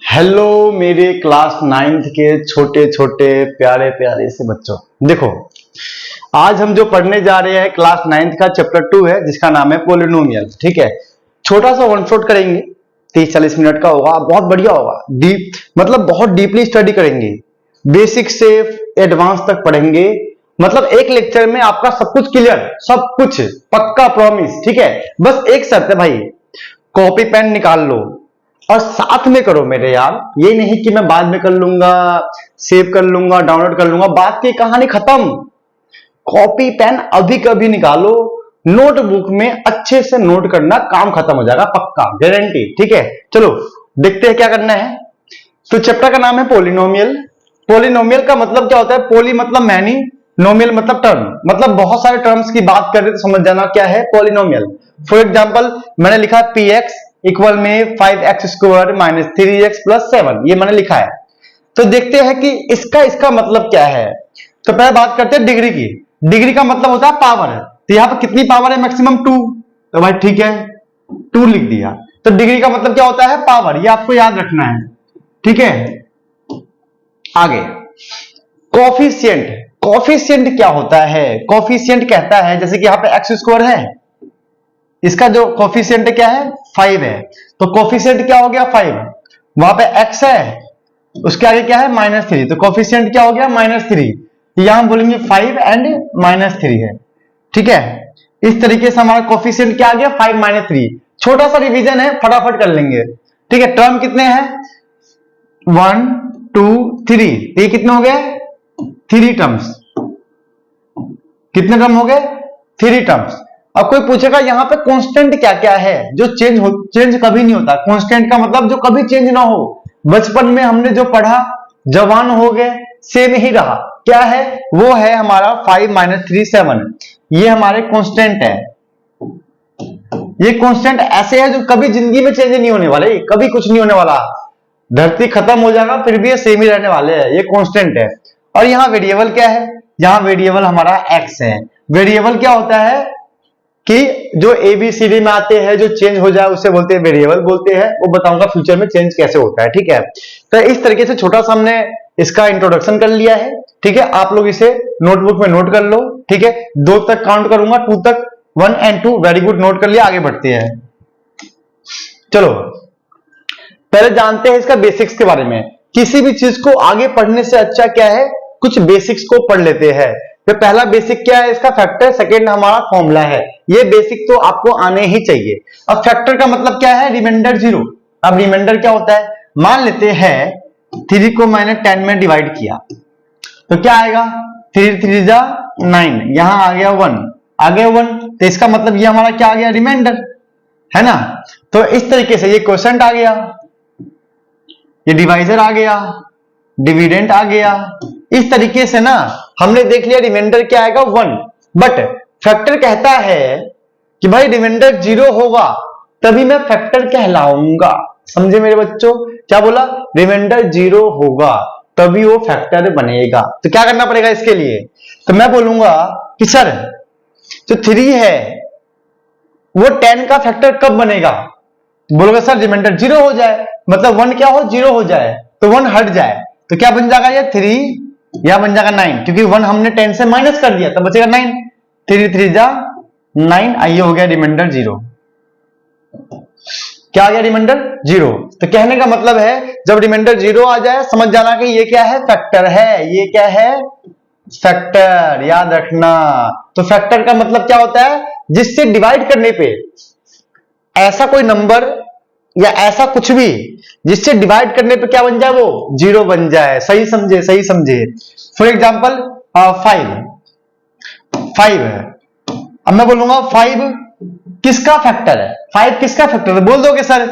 Hello मेरे class 9th के छोटे छोटे प्यारे प्यारे से बच्चों, देखो आज हम जो पढ़ने जा रहे हैं क्लास 9th का चैप्टर 2 है जिसका नाम है पोलिनोमियल। ठीक है, छोटा सा वन शॉट करेंगे, 30-40 मिनट का होगा, बहुत बढ़िया होगा। डीप मतलब बहुत डीपली स्टडी करेंगे, बेसिक से एडवांस तक पढ़ेंगे। मतलब एक लेक्चर में आपका सब कुछ क्लियर, सब कुछ पक्का, प्रॉमिस। ठीक है, बस एक शर्त है भाई, कॉपी पेन निकाल लो और साथ में करो मेरे यार। ये नहीं कि मैं बाद में कर लूंगा, सेव कर लूंगा, डाउनलोड कर लूंगा, बात की कहानी खत्म। कॉपी पेन अभी कभी निकालो, नोटबुक में अच्छे से नोट करना, काम खत्म हो जाएगा पक्का, गारंटी। ठीक है, चलो देखते हैं क्या करना है। तो चैप्टर का नाम है पोलिनोमियल। पोलिनोमियल का मतलब क्या होता है? पोली मतलब मैनी, नोमियल मतलब टर्म, मतलब बहुत सारे टर्म्स की बात कर रहे तो समझ जाना क्या है पोलिनोमियल। फॉर एग्जाम्पल मैंने लिखा px इक्वल में 5x² माइनस 3x प्लस 7, ये मैंने लिखा है। तो देखते हैं कि इसका मतलब क्या है। तो पहले बात करते हैं डिग्री की। डिग्री का मतलब होता है पावर। तो यहां पर कितनी पावर है? मैक्सिमम 2। तो भाई ठीक है, 2 लिख दिया। तो डिग्री का मतलब क्या होता है? पावर, ये आपको याद रखना है। ठीक है, आगे कोफिशिएंट। कोफिशिएंट क्या होता है? कोफिशिएंट कहता है जैसे कि यहाँ पे x² है, इसका जो कोफिशिएंट क्या है? 5 है। तो कोफिशिएंट क्या हो गया? 5। वहां पे x है, उसके आगे क्या है? -3। तो कोफिशिएंट क्या हो गया? -3। यहां हम बोलेंगे 5 एंड -3 है। ठीक है, इस तरीके से हमारा कोफिशिएंट क्या आ गया? 5 -3। छोटा सा रिवीजन है, फटाफट कर लेंगे। ठीक है, टर्म कितने हैं? 1 2 3। ये कितने हो गए? 3 टर्म्स। कितने टर्म हो गए? 3 टर्म्स। अब कोई पूछेगा यहाँ पे कांस्टेंट क्या क्या है जो चेंज कभी नहीं होता। कांस्टेंट का मतलब जो कभी चेंज ना हो। बचपन में हमने जो पढ़ा, जवान हो गए, सेम ही रहा। क्या है वो? है हमारा 5 -3 7। ये हमारे कांस्टेंट है। ये कांस्टेंट ऐसे है जो कभी जिंदगी में चेंज नहीं होने वाले, कभी कुछ नहीं होने वाला। धरती खत्म हो जाएगा फिर भी ये सेम ही रहने वाले हैं, ये कांस्टेंट है। और यहाँ वेरिएबल क्या है? यहाँ वेरिएबल हमारा x है। वेरिएबल क्या होता है कि जो ABCD में आते हैं, जो चेंज हो जाए उसे बोलते हैं वेरिएबल बोलते हैं। वो बताऊंगा फ्यूचर में चेंज कैसे होता है। ठीक है, तो इस तरीके से छोटा सा हमने इसका इंट्रोडक्शन कर लिया है। ठीक है, आप लोग इसे नोटबुक में नोट कर लो। ठीक है, 2 तक काउंट करूंगा, 2 तक, 1 and 2। वेरी गुड, नोट कर लिया, आगे बढ़ते हैं। चलो पहले जानते हैं इसका बेसिक्स के बारे में। किसी भी चीज को आगे पढ़ने से अच्छा क्या है, कुछ बेसिक्स को पढ़ लेते हैं। तो पहला बेसिक क्या है? इसका फैक्टर। सेकेंड हमारा फॉर्मूला है। ये बेसिक तो आपको आने ही चाहिए। अब फैक्टर का मतलब क्या है? रिमाइंडर 0। अब रिमाइंडर क्या होता है? मान लेते हैं 3 को मैंने 10 में डिवाइड किया तो क्या आएगा? 3 3 जा 9, यहां आ गया 1, आ गया 1। तो इसका मतलब ये हमारा क्या आ गया? रिमाइंडर, है ना। तो इस तरीके से ये क्वोशंट आ गया, ये डिवाइजर आ गया, डिविडेंड आ गया। इस तरीके से ना हमने देख लिया रिमाइंडर क्या आएगा? 1। बट फैक्टर कहता है कि भाई रिमाइंडर 0 होगा तभी मैं फैक्टर कहलाऊंगा। समझे मेरे बच्चों? क्या बोला? रिमाइंडर 0 होगा तभी वो फैक्टर बनेगा। तो क्या करना पड़ेगा इसके लिए? तो मैं बोलूंगा कि सर जो 3 है वो 10 का फैक्टर कब बनेगा? बोलोगे सर रिमाइंडर 0 हो जाए, मतलब 1 क्या हो? 0 हो जाए, तो 1 हट जाए तो क्या बन जाएगा? ये 3 या बन जाएगा 9, क्योंकि 1 हमने 10 से माइनस कर दिया तो बचेगा 9। 3 3 जा 9, आइए हो गया रिमाइंडर 0। क्या आ गया? रिमाइंडर 0। तो कहने का मतलब है जब रिमाइंडर 0 आ जाए समझ जाना कि ये क्या है? फैक्टर है। ये क्या है? फैक्टर, याद रखना। तो फैक्टर का मतलब क्या होता है? जिससे डिवाइड करने पे ऐसा कोई नंबर या ऐसा कुछ भी जिससे डिवाइड करने पे क्या बन जाए? वो 0 बन जाए। सही समझे? सही समझे। फॉर एग्जाम्पल 5 है। अब मैं बोलूंगा 5 किसका फैक्टर है? 5 किसका फैक्टर है? बोल दोगे सर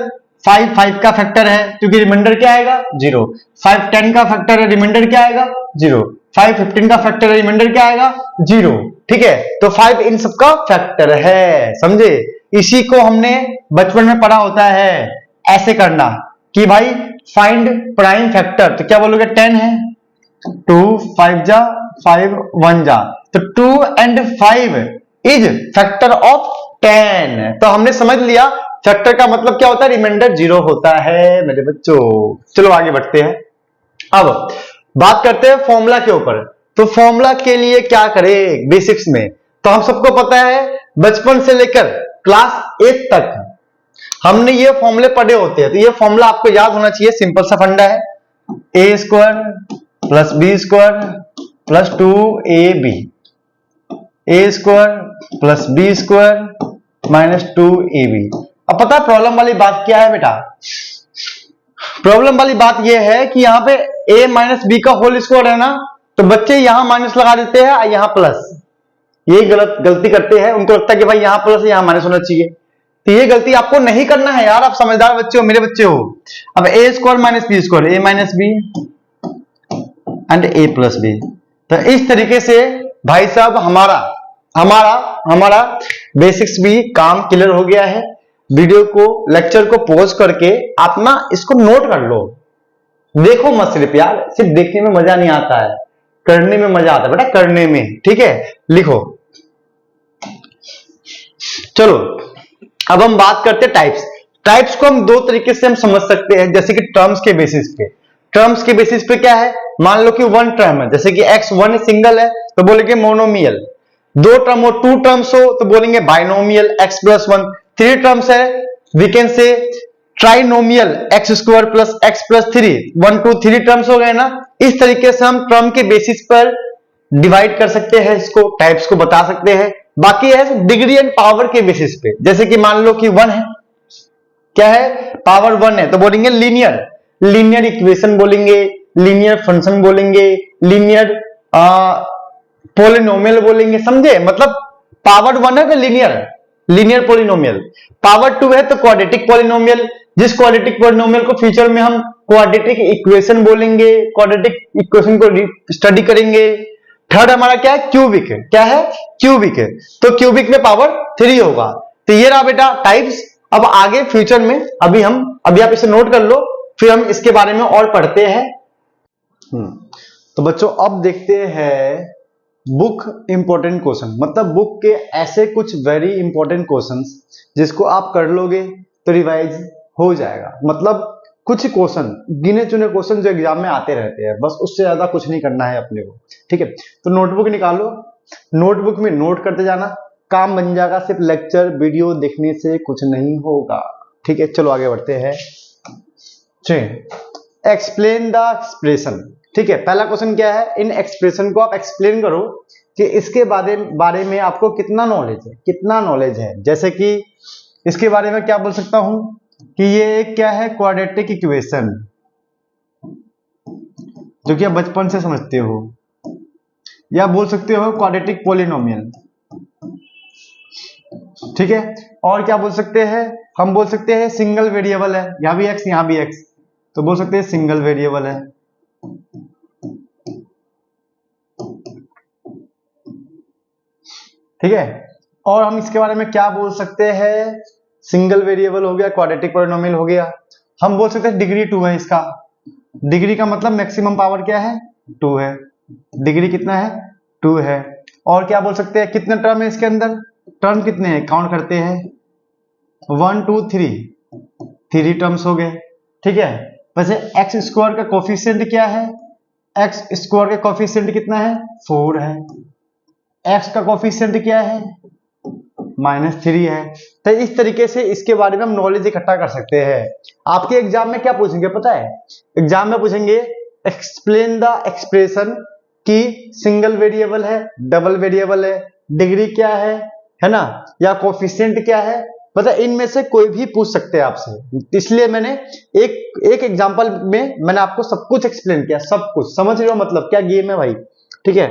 5 का फैक्टर है क्योंकि रिमाइंडर क्या आएगा? 0। 5 10 का फैक्टर है, रिमाइंडर क्या आएगा? 0। 5 15 का फैक्टर है, रिमाइंडर क्या आएगा? 0। ठीक है, तो 5 इन सबका फैक्टर है। समझे? इसी को हमने बचपन में पढ़ा होता है ऐसे करना कि भाई फाइंड प्राइम फैक्टर। तो क्या बोलोगे? 10 है, 2 5 जा 5 1 जा, तो 2 and 5 इज फैक्टर ऑफ 10। तो हमने समझ लिया फैक्टर का मतलब क्या होता है, रिमाइंडर 0 होता है मेरे बच्चों। चलो आगे बढ़ते हैं। अब बात करते हैं फॉर्मूला के ऊपर। तो फॉर्मूला के लिए क्या करें बेसिक्स में, तो हम सबको पता है बचपन से लेकर क्लास 8 तक हमने ये फॉर्मूले पढ़े होते हैं। तो ये फॉर्मूला आपको याद होना चाहिए, सिंपल सा फंडा है, A square plus B square plus 2ab, A square plus B square minus 2ab। अब पता है प्रॉब्लम वाली बात क्या है बेटा, प्रॉब्लम वाली बात यह है कि यहाँ पे a माइनस बी का होल स्क्वायर है ना, तो बच्चे यहां माइनस लगा देते हैं और यहां प्लस। ये गलती करते हैं, उनको लगता है कि भाई यहां प्लस है यहां माइनस होना चाहिए। तो ये गलती आपको नहीं करना है यार, आप समझदार बच्चे हो, मेरे बच्चे हो। अब A square minus B square, A minus B and A plus B. तो इस तरीके से भाई साहब हमारा बेसिक्स भी काम क्लियर हो गया है। वीडियो को, लेक्चर को पॉज करके आप ना इसको नोट कर लो, देखो मत सिर्फ यार, सिर्फ देखने में मजा नहीं आता है, करने में मजा आता है बेटा, करने में। ठीक है, लिखो। चलो अब हम बात करते हैं टाइप्स। टाइप्स को हम दो तरीके से हम समझ सकते हैं, जैसे कि टर्म्स के बेसिस पे। टर्म्स के बेसिस पे क्या है, मान लो कि वन टर्म है, जैसे कि x1 सिंगल है तो बोलेंगे मोनोमियल। दो टर्म हो, टू टर्म्स हो तो बोलेंगे binomial x plus 1। Three terms है we can say trinomial x square plus x plus 3। 1 2 3 terms हो गए ना। इस तरीके से हम टर्म के बेसिस पर डिवाइड कर सकते हैं, इसको टाइप्स को बता सकते हैं। बाकी है डिग्री एंड पावर के बेसिस पे, जैसे कि मान लो कि 1 है, क्या है, पावर 1 है तो बोलेंगे लीनियर इक्वेशन बोलेंगे, लीनियर फंक्शन बोलेंगे, लीनियर पॉलिनोमियल बोलेंगे, समझे। मतलब पावर 1 है तो लीनियर पॉलिनोमियल, पावर 2 है तो क्वाड्रेटिक पॉलिनोमियल, जिस क्वाड्रेटिक पॉलिनोमियल को फ्यूचर में हम क्वाड्रेटिक इक्वेशन बोलेंगे, क्वाड्रेटिक इक्वेशन को स्टडी करेंगे। थर्ड हमारा क्या है, क्यूबिक। क्या है, क्यूबिक। तो क्यूबिक में पावर 3 होगा। तो ये रहा बेटा टाइप्स। अब आगे फ्यूचर में अभी आप इसे नोट कर लो, फिर हम इसके बारे में और पढ़ते हैं। तो बच्चों अब देखते हैं बुक इंपॉर्टेंट क्वेश्चन, मतलब बुक के ऐसे कुछ वेरी इंपॉर्टेंट क्वेश्चंस जिसको आप कर लोगे तो रिवाइज हो जाएगा। मतलब कुछ क्वेश्चन, गिने चुने क्वेश्चन जो एग्जाम में आते रहते हैं, बस उससे ज्यादा कुछ नहीं करना है अपने को। ठीक है, तो नोटबुक निकालो, नोटबुक में नोट करते जाना, काम बन जाएगा। सिर्फ लेक्चर वीडियो देखने से कुछ नहीं होगा। ठीक है, चलो आगे बढ़ते हैं। Explain the expression. ठीक है, पहला क्वेश्चन क्या है, इन एक्सप्रेशन को आप एक्सप्लेन करो कि इसके बारे में आपको कितना नॉलेज है। जैसे कि इसके बारे में क्या बोल सकता हूं कि ये क्या है, क्वाड्रेटिक इक्वेशन, जो कि आप बचपन से समझते हो, या बोल सकते हो क्वाड्रेटिक पॉलिनोमियल। ठीक है, और क्या बोल सकते हैं, हम बोल सकते हैं सिंगल वेरिएबल है, यहां भी x यहां भी x, तो बोल सकते हैं सिंगल वेरिएबल है। ठीक है, और हम इसके बारे में क्या बोल सकते हैं, सिंगल वेरिएबल हो गया, क्वाड्रेटिक पॉलिनोमियल हो गया। हम बोल सकते हैं डिग्री 2 है इसका। डिग्री का मतलब मैक्सिमम पावर क्या है, 2 है। डिग्री कितना है, 2 है। और क्या बोल सकते हैं, कितने टर्म है इसके अंदर, टर्म कितने हैं, काउंट करते हैं, 1 2 3 टर्म्स हो गए। ठीक है, वैसे एक्स स्क्वायर का कोफिशिएंट क्या है, एक्स स्क्वायर का कोफिशिएंट कितना है, 4 है। एक्स का कोफिशिएंट क्या है, -3 है। तो इस तरीके से इसके बारे में हम नॉलेज इकट्ठा कर सकते हैं। आपके एग्जाम में क्या पूछेंगे पता है, एग्जाम में पूछेंगे एक्सप्लेन द एक्सप्रेशन की सिंगल वेरिएबल है, डबल वेरिएबल है, डिग्री क्या है ना, या कोफिशिएंट क्या है, मतलब इनमें से कोई भी पूछ सकते हैं आपसे। इसलिए मैंने एक एग्जांपल में मैंने आपको सब कुछ एक्सप्लेन किया, सब कुछ। समझ रहे हो मतलब क्या गेम है भाई। ठीक है,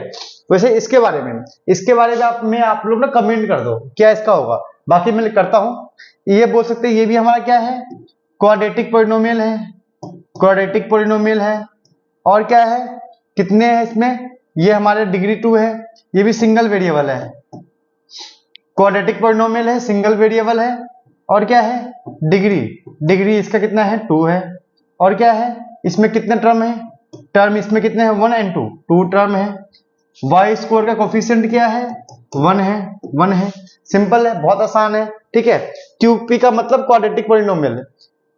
वैसे इसके बारे में आप लोग ना कमेंट कर दो क्या इसका होगा, बाकी मैं करता हूं। ये बोल सकते हैं ये भी हमारा क्या है, क्वाड्रेटिक पॉलिनोमियल है। और क्या है, कितने हैं इसमें, ये हमारे डिग्री 2 है, ये भी सिंगल वेरिएबल है। क्वाड्रेटिक पॉलिनोमियल है, सिंगल वेरिएबल है। और क्या है, डिग्री इसका कितना है, 2 है। और क्या है, इसमें कितने टर्म इसमें कितने हैं, 1 और 2 टर्म है। वाई स्क्वायर का कोफिशिएंट क्या है, 1 है, 1 है, सिंपल है, बहुत आसान है, ठीक है। QP का मतलब क्वाड्रेटिक पॉलिनोमियल,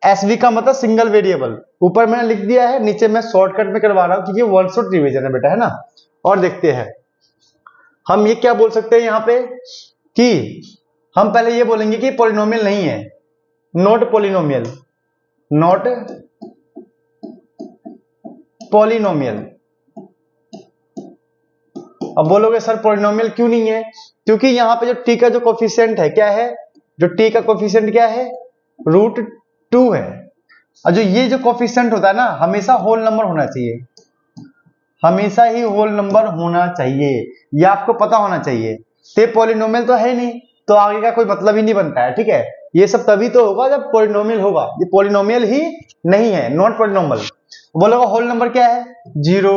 SV का मतलब सिंगल वेरिएबल। ऊपर मैंने लिख दिया है, नीचे मैं शॉर्टकट में करवा रहा हूं क्योंकि वन शॉट रिवीजन है बेटा, है ना। और देखते हैं हम ये क्या बोल सकते हैं यहाँ पे कि हम पहले ये बोलेंगे कि पॉलिनोमियल नहीं है, नॉट पॉलिनोमियल, नॉट पॉलिनोमियल। अब बोलोगे सर पॉलिनोमियल क्यों नहीं है? क्योंकि यहाँ पे जो टी का जो कोफिशिएंट है क्या है, जो टी का कोफिशिएंट क्या है, √2 है। और जो ये जो कोफिशिएंट होता है ना, हमेशा होल नंबर होना चाहिए, हमेशा ही होल नंबर होना चाहिए, ये आपको पता होना चाहिए। तो पॉलिनोमियल तो है नहीं, तो आगे का कोई मतलब ही नहीं बनता है, ठीक है। ये सब तभी तो होगा जब पॉलिनोमियल होगा, ये पॉलिनोमियल ही नहीं है, नॉट पॉलिनोमियल। बोलोगा होल नंबर क्या है, 0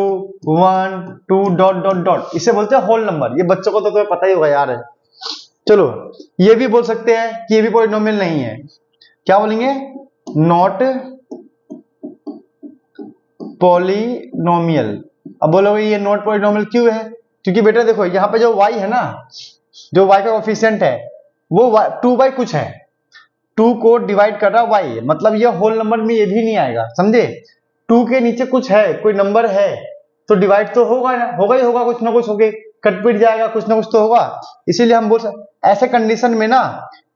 1 2 डॉट डॉट डॉट, इसे बोलते हैं होल नंबर। ये बच्चों को तो तुम्हें पता ही होगा यार। चलो ये भी बोल सकते हैं कि ये भी पॉलिनोमियल नहीं है, क्या बोलेंगे, नॉट पॉलिनोमियल। अब बोलोगे ये नॉट पॉलिनोमियल क्यों है? क्योंकि बेटा देखो यहाँ पे जो y है ना, जो y का कोफिशिएंट है वो 2 बाई कुछ है, 2 को डिवाइड कर रहा y है, मतलब ये होल नंबर में ये भी नहीं आएगा, समझे। 2 के नीचे कुछ है, कोई नंबर है तो डिवाइड तो होगा ना, होगा ही होगा, कुछ ना कुछ होगा, कट पिट जाएगा, कुछ ना कुछ तो होगा। इसीलिए हम बोल सकते ऐसे कंडीशन में ना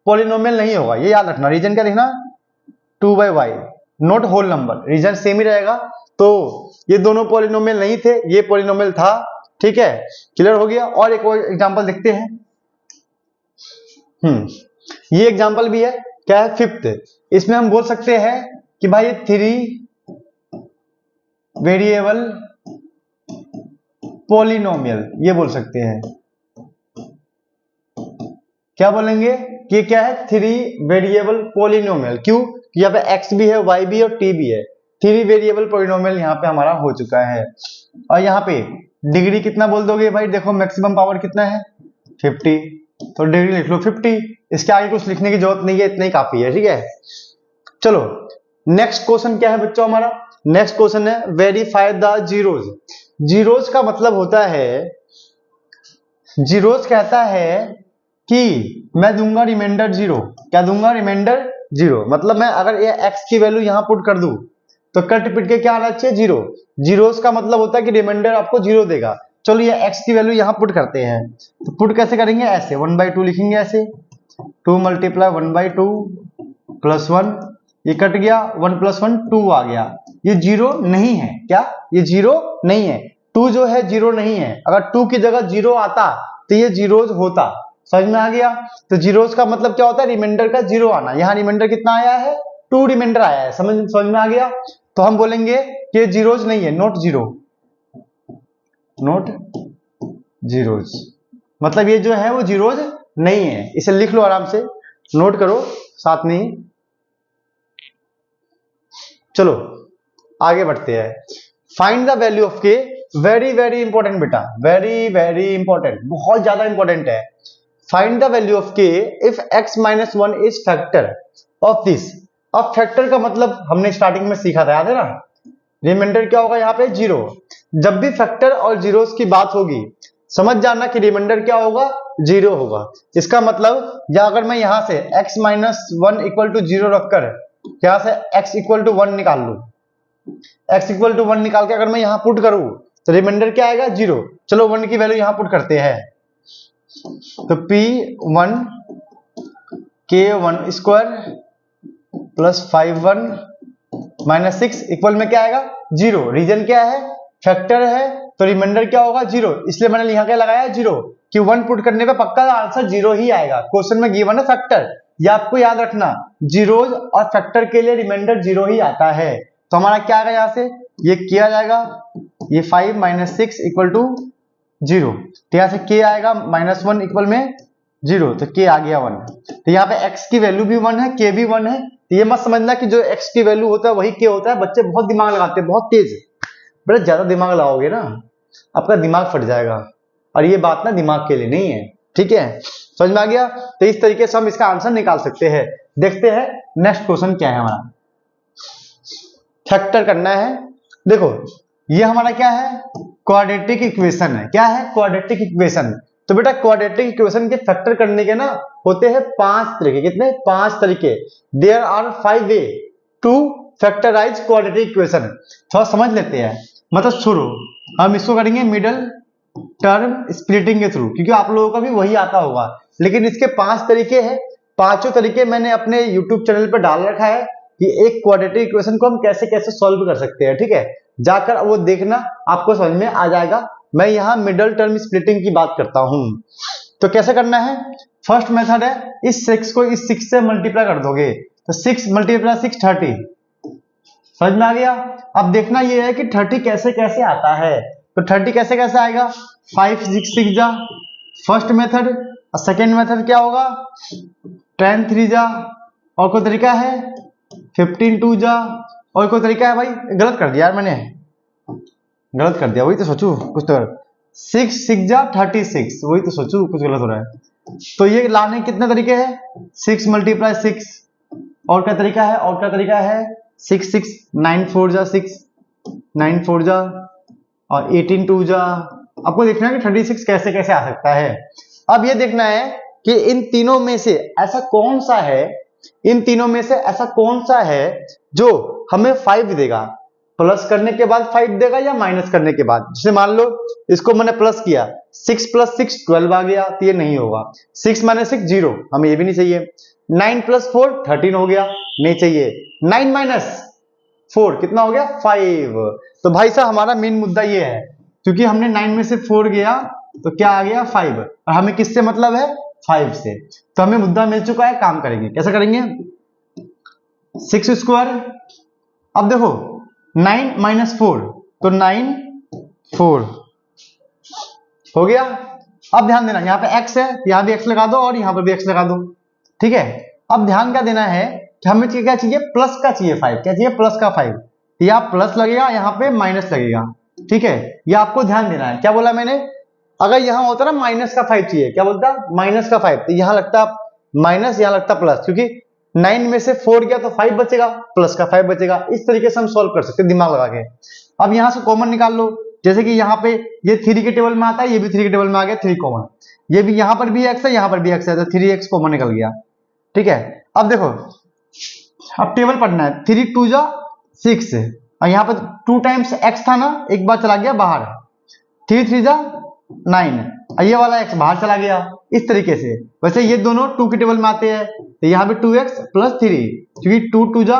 पॉलिनोमियल नहीं होगा, ये याद रखना। रीजन क्या लिखना, 2 by Y, not whole number, reason same ही रहेगा। तो ये दोनों पॉलिनोमियल नहीं थे, ये पॉलिनोमियल था, ठीक है, क्लियर हो गया। और एक और एग्जांपल देखते हैं। ये एग्जांपल भी है, क्या है, 5th। इसमें हम बोल सकते हैं कि भाई 3 वेरिएबल पॉलिनोमियल, ये बोल सकते हैं। क्या बोलेंगे कि क्या है, 3 वेरिएबल पॉलिनोमियल। क्यों? यहाँ पे x भी है, y भी है और t भी है, 3 वेरिएबल पॉलिनोमियल यहाँ पे हमारा हो चुका है। और यहाँ पे डिग्री कितना बोल दोगे भाई, देखो मैक्सिमम पावर कितना है, 50, तो डिग्री लिख लो 50। इसके आगे कुछ लिखने की जरूरत नहीं है, इतना ही काफी है, ठीक है। चलो नेक्स्ट क्वेश्चन क्या है बच्चों हमारा, नेक्स्ट क्वेश्चन है वेरीफाई द जीरोज। जीरोज का मतलब होता है, जीरोज कहता है कि मैं दूंगा रिमाइंडर 0। क्या दूंगा, रिमाइंडर 0। मतलब मैं अगर ये x की वैल्यू यहां पुट कर दूं तो कट पिट के क्या आना चाहिए, 0। जीरोस का मतलब होता है कि रिमाइंडर आपको 0 देगा। चलो ये x की वैल्यू यहां पुट करते हैं, तो पुट कैसे करेंगे, ऐसे 1/2 लिखेंगे, ऐसे 2 × 1/2 प्लस 1, ये कट गया, 1 + 1 2 आ गया। ये 0 नहीं है, क्या ये 0 नहीं है, 2 जो है 0 नहीं है। अगर 2 की जगह 0 आता तो ये जीरोज होता, समझ में आ गया। तो जीरोज का मतलब क्या होता है, रिमाइंडर का 0 आना। यहाँ रिमाइंडर कितना आया है, 2 रिमाइंडर आया है, समझ में आ गया। तो हम बोलेंगे कि ये जीरोज नहीं है, नॉट 0, नॉट जीरोज, मतलब ये जो है वो जीरोज नहीं है। इसे लिख लो आराम से, नोट करो साथ में ही। चलो आगे बढ़ते हैं। फाइंड द वैल्यू ऑफ के, वेरी वेरी इंपॉर्टेंट बेटा, वेरी वेरी इंपॉर्टेंट, बहुत ज्यादा इंपॉर्टेंट है। फाइंड द वैल्यू ऑफ के if x - 1 is factor of this. अब फैक्टर का मतलब हमने स्टार्टिंग में सीखा था, याद है ना। रिमाइंडर क्या होगा यहाँ पे, 0। जब भी फैक्टर और जीरोस की बात होगी समझ जाना कि रिमाइंडर क्या होगा, 0 होगा। इसका मतलब या अगर मैं यहां से x - 1 = 0 रखकर यहां से x = 1 निकाल लू, x = 1 निकाल के अगर मैं यहां पुट करूं तो रिमाइंडर क्या आएगा, 0। चलो 1 की वैल्यू यहां पुट करते हैं, तो P1 K1² प्लस 5(1 - 6) इक्वल में क्या आएगा, 0। रीजन क्या है, फैक्टर है, तो रिमाइंडर क्या होगा, 0। इसलिए मैंने यहाँ क्या लगाया, 0, कि 1 पुट करने पे पक्का आंसर 0 ही आएगा। क्वेश्चन में गिवन है फैक्टर, ये आपको याद रखना, जीरोज और फैक्टर के लिए रिमाइंडर 0 ही आता है। तो हमारा क्या आएगा, यहाँ से ये किया जाएगा, ये 5 - 6 = 0, तो यहाँ से k आएगा -1 इक्वल में 0, तो k आ गया 1। तो यहाँ पे x की वैल्यू भी 1 है, k भी 1 है। तो ये मत समझना कि जो x की वैल्यू होता है वही k होता है। बच्चे बहुत दिमाग लगाते हैं, बहुत तेज, बड़े ज्यादा दिमाग लगाओगे ना आपका दिमाग फट जाएगा, और ये बात ना दिमाग के लिए नहीं है, ठीक है, समझ में आ गया। तो इस तरीके से हम इसका आंसर निकाल सकते हैं। देखते हैं नेक्स्ट क्वेश्चन क्या है हमारा, फैक्टर करना है। देखो ये हमारा क्या है, क्वाड्रेटिक इक्वेशन है। क्या है, क्वाड्रेटिक इक्वेशन। तो बेटा क्वाड्रेटिक इक्वेशन के फैक्टर करने के ना होते हैं 5 तरीके। कितने? 5 तरीके। There are 5 way to factorise quadratic equation. थोड़ा समझ लेते हैं। मतलब शुरू हम इसको करेंगे मिडल टर्म स्प्लिटिंग के थ्रू, क्योंकि आप लोगों का भी वही आता होगा। लेकिन इसके 5 तरीके हैं। पांचों तरीके मैंने अपने यूट्यूब चैनल पर डाल रखा है कि एक क्वाड्रेटिक इक्वेशन को हम कैसे कैसे सॉल्व कर सकते हैं। ठीक है, जाकर वो देखना, आपको समझ में आ जाएगा। मैं यहाँ मिडल टर्म स्प्लिटिंग की बात करता हूं। तो कैसे करना है? फर्स्ट मेथड है, इस 6 को इस 6 से मल्टीप्लाई कर दोगे तो 6 × 6 30। समझ में आ गया? अब देखना ये है कि 30 कैसे कैसे आता है। तो 30 कैसे कैसे आएगा? 5 6 6 जा, फर्स्ट मेथड। सेकेंड मेथड क्या होगा? 10 3 जा, और कोई तरीका है? 15 2 जा, और कोई तरीका है? भाई गलत कर दिया यार, मैंने गलत कर दिया, वही तो सोचू कुछ। तो 6 6 जा 36, वही तो सोचू कुछ गलत हो रहा है। तो ये लाने कितने तरीके हैं? 6 × 6, और क्या तरीका है? और क्या तरीका है? 6 6 9 4 जा 6, 9 4 जा, और 18 2 जा। आपको देखना है कि 36 कैसे कैसे आ सकता है। अब ये देखना है कि इन तीनों में से ऐसा कौन सा है, इन तीनों में से ऐसा कौन सा है जो हमें 5 देगा। प्लस करने के बाद 5 देगा या माइनस करने के बाद? जैसे मान लो इसको मैंने प्लस किया, 6 + 6 12 आ गया, तो ये नहीं होगा। 6 - 6 0, हमें ये भी नहीं चाहिए। 9 + 4 13 हो गया, नहीं चाहिए। 9 - 4 कितना हो गया? 5। तो भाई साहब हमारा मेन मुद्दा ये है, क्योंकि हमने 9 में से 4 गया तो क्या आ गया? 5। और हमें किससे मतलब है? 5 से। तो हमें मुद्दा मिल चुका है, काम करेंगे। कैसे करेंगे? 6²। अब देखो 9 - 4 तो 9 4 हो गया। अब ध्यान देना, यहाँ पे x है, यहाँ भी x लगा दो और यहाँ पर भी x लगा दो। ठीक है, अब ध्यान क्या देना है कि हमें क्या चाहिए? प्लस का चाहिए 5। क्या चाहिए? प्लस का 5। यहाँ प्लस लगेगा, यहाँ पे माइनस लगेगा। ठीक है, ये आपको ध्यान देना है। क्या बोला मैंने? अगर यहाँ होता ना माइनस का 5 चाहिए, क्या बोलता? माइनस का 5, तो यहाँ लगता माइनस, यहाँ लगता प्लस, क्योंकि 9 में से 4 गया तो 5 बचेगा, प्लस का 5 बचेगा। इस तरीके से हम सॉल्व कर सकते हैं दिमाग लगा के। अब यहाँ से कॉमन निकाल लो, जैसे कि यहाँ पे ये 3 के टेबल में आता है, ये भी 3 के टेबल में आ गया, 3 कॉमन। ये भी यहाँ पर भी x है, यहाँ पर भी x है, तो 3x कॉमन निकल गया। ठीक है, अब देखो, अब टेबल पढ़ना है। 3 2 जा 6, और यहाँ पर 2 टाइम्स x था ना, एक बार चला गया बाहर। 3 3 जा 9, ये वाला x बाहर चला गया। इस तरीके से, वैसे ये दोनों 2 के टेबल में आते हैं, तो यहाँ पे 2x + 3, क्योंकि 2 2 जा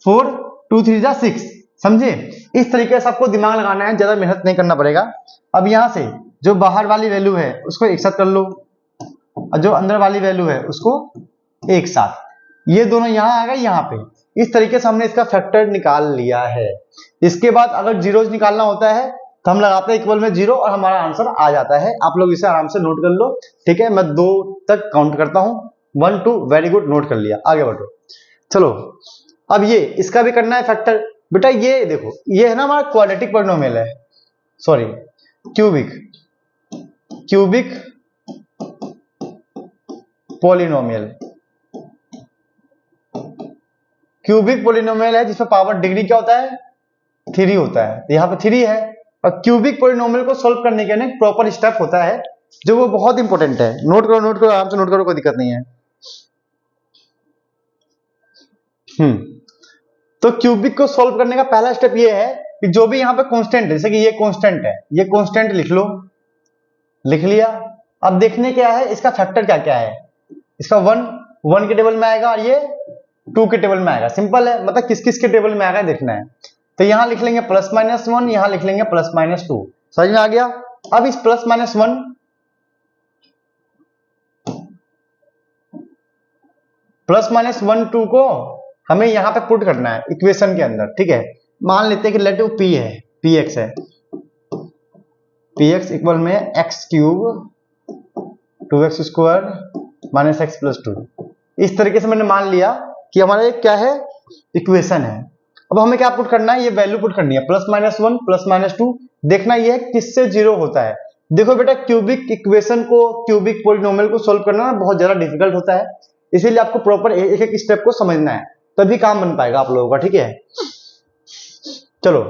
4, 2 3 जा 6। समझे? इस तरीके से आपको दिमाग लगाना है, ज्यादा मेहनत नहीं करना पड़ेगा। अब यहाँ से जो बाहर वाली वैल्यू है उसको एक साथ कर लो, और जो अंदर वाली वैल्यू है उसको एक साथ। ये दोनों यहाँ आ गए यहाँ पे। इस तरीके से हमने इसका फैक्टर निकाल लिया है। इसके बाद अगर जीरोज निकालना होता है तो हम लगाते हैं इक्वल में 0 और हमारा आंसर आ जाता है। आप लोग इसे आराम से नोट कर लो। ठीक है, मैं 2 तक काउंट करता हूं, 1 2, वेरी गुड, नोट कर लिया। आगे बढ़ो। चलो, अब ये इसका भी करना है फैक्टर। बेटा ये देखो, ये है ना हमारा क्वाड्रेटिक पॉलिनोमियल है, sorry cubic polynomial. Cubic polynomial है जिसमें पावर डिग्री क्या होता है? 3 होता है। यहाँ पे 3 है। और क्यूबिक पॉलिनोमियल को सॉल्व करने के लिए एक प्रॉपर स्टेप होता है जो वो बहुत इंपॉर्टेंट है। नोट करो, आराम से नोट करो, कोई दिक्कत नहीं है। तो क्यूबिक को सॉल्व करने का पहला स्टेप ये है कि जो भी यहाँ पे कांस्टेंट है, जैसे कि ये कांस्टेंट है, ये कांस्टेंट लिख लो, लिख लिया। अब देखने क्या है, इसका फैक्टर क्या क्या है। इसका 1 के टेबल में आएगा और ये 2 के टेबल में आएगा। सिंपल है, मतलब किस किस के टेबल में आएगा देखना है। तो यहां लिख लेंगे +-1, यहां लिख लेंगे +-2। समझ में आ गया? अब इस +-1 +-1 2 को हमें यहां पे पुट करना है इक्वेशन के अंदर। ठीक है, मान लेते हैं कि लेट p है, px है, px इक्वल में x³ 2x² -x + 2। इस तरीके से मैंने मान लिया कि हमारा एक क्या है? इक्वेशन है। अब हमें क्या पुट करना है? ये वैल्यू पुट करनी है, +-1 +-2। देखना ये है किससे 0 होता है। देखो बेटा, क्यूबिक इक्वेशन को, क्यूबिक पॉलिनोमियल को सोल्व करना ना बहुत ज्यादा डिफिकल्ट होता है, इसीलिए आपको प्रॉपर एक एक स्टेप को समझना है, तभी काम बन पाएगा आप लोगों का। ठीक है, चलो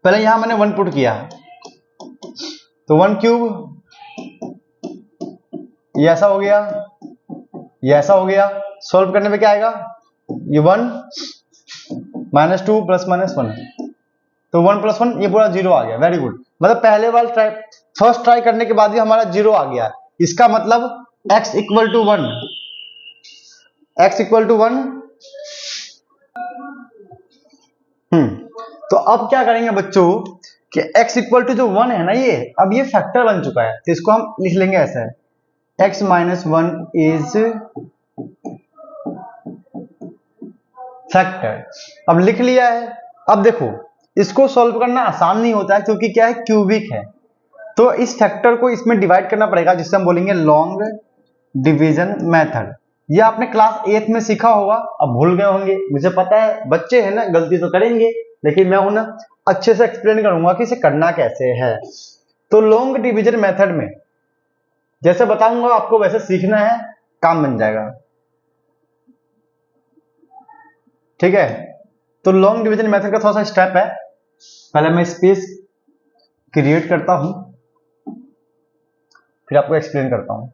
पहले यहां मैंने 1 पुट किया, तो 1³ ये ऐसा हो गया, ये ऐसा हो गया। सॉल्व करने पे क्या आएगा, ये 1 -2 प्लस -1, तो 1 + 1 ये पूरा 0 आ गया। वेरी गुड, मतलब पहले वाला ट्राई, फर्स्ट ट्राई करने के बाद ही हमारा 0 आ गया। इसका मतलब x = 1, x = 1। तो अब क्या करेंगे बच्चों कि x = जो 1 है ना, ये अब ये फैक्टर बन चुका है, तो इसको हम लिख लेंगे ऐसा है, x - 1 इज फैक्टर। अब लिख लिया है। अब देखो इसको सॉल्व करना आसान नहीं होता है, क्योंकि क्या है, क्यूबिक है, तो इस फैक्टर को इसमें डिवाइड करना पड़ेगा, जिससे हम बोलेंगे लॉन्ग डिवीजन मेथड। ये आपने क्लास 8 में सीखा होगा, अब भूल गए होंगे, मुझे पता है, बच्चे हैं ना, गलती तो करेंगे, लेकिन मैं उन्हें अच्छे से एक्सप्लेन करूंगा कि इसे करना कैसे है। तो लॉन्ग डिवीजन मेथड में जैसे बताऊंगा आपको वैसे सीखना है, काम बन जाएगा, ठीक है। तो लॉन्ग डिवीजन मेथड का थोड़ा सा स्टेप है, पहले मैं स्पेस क्रिएट करता हूं, फिर आपको एक्सप्लेन करता हूं।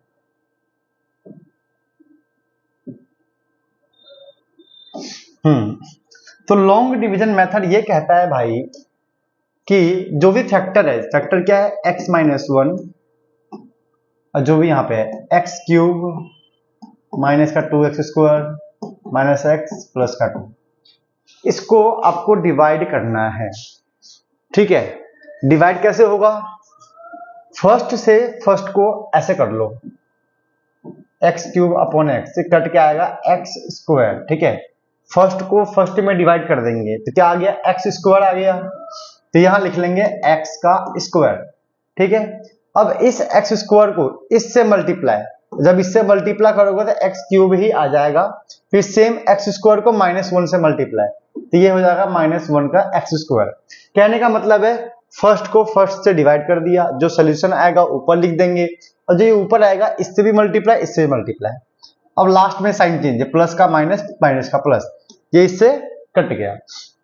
तो लॉन्ग डिवीजन मेथड ये कहता है भाई कि जो भी फैक्टर है, फैक्टर क्या है, x - 1, और जो भी यहां पे है x³ माइनस का 2x² माइनस x प्लस का 2, इसको आपको डिवाइड करना है, ठीक है। डिवाइड कैसे होगा, फर्स्ट से फर्स्ट को ऐसे कर लो, x³ अपॉन x से कट के आएगा x², ठीक है। फर्स्ट को फर्स्ट में डिवाइड कर देंगे तो क्या आ गया, x² आ गया, तो यहां लिख लेंगे x का स्क्वायर, ठीक है। अब इस x² को इससे मल्टीप्लाई, जब इससे मल्टीप्लाई करोगे तो x³ ही आ जाएगा, फिर सेम x² को -1 से मल्टीप्लाई, तो ये हो जाएगा -1 का x²। कहने का मतलब है फर्स्ट को फर्स्ट से डिवाइड कर दिया, जो सोल्यूशन आएगा ऊपर लिख देंगे, और जो ये ऊपर आएगा इससे भी मल्टीप्लाई, इससे भी मल्टीप्लाई। अब लास्ट में साइन चेंज है, प्लस का माइनस, माइनस का प्लस, ये इससे कट गया।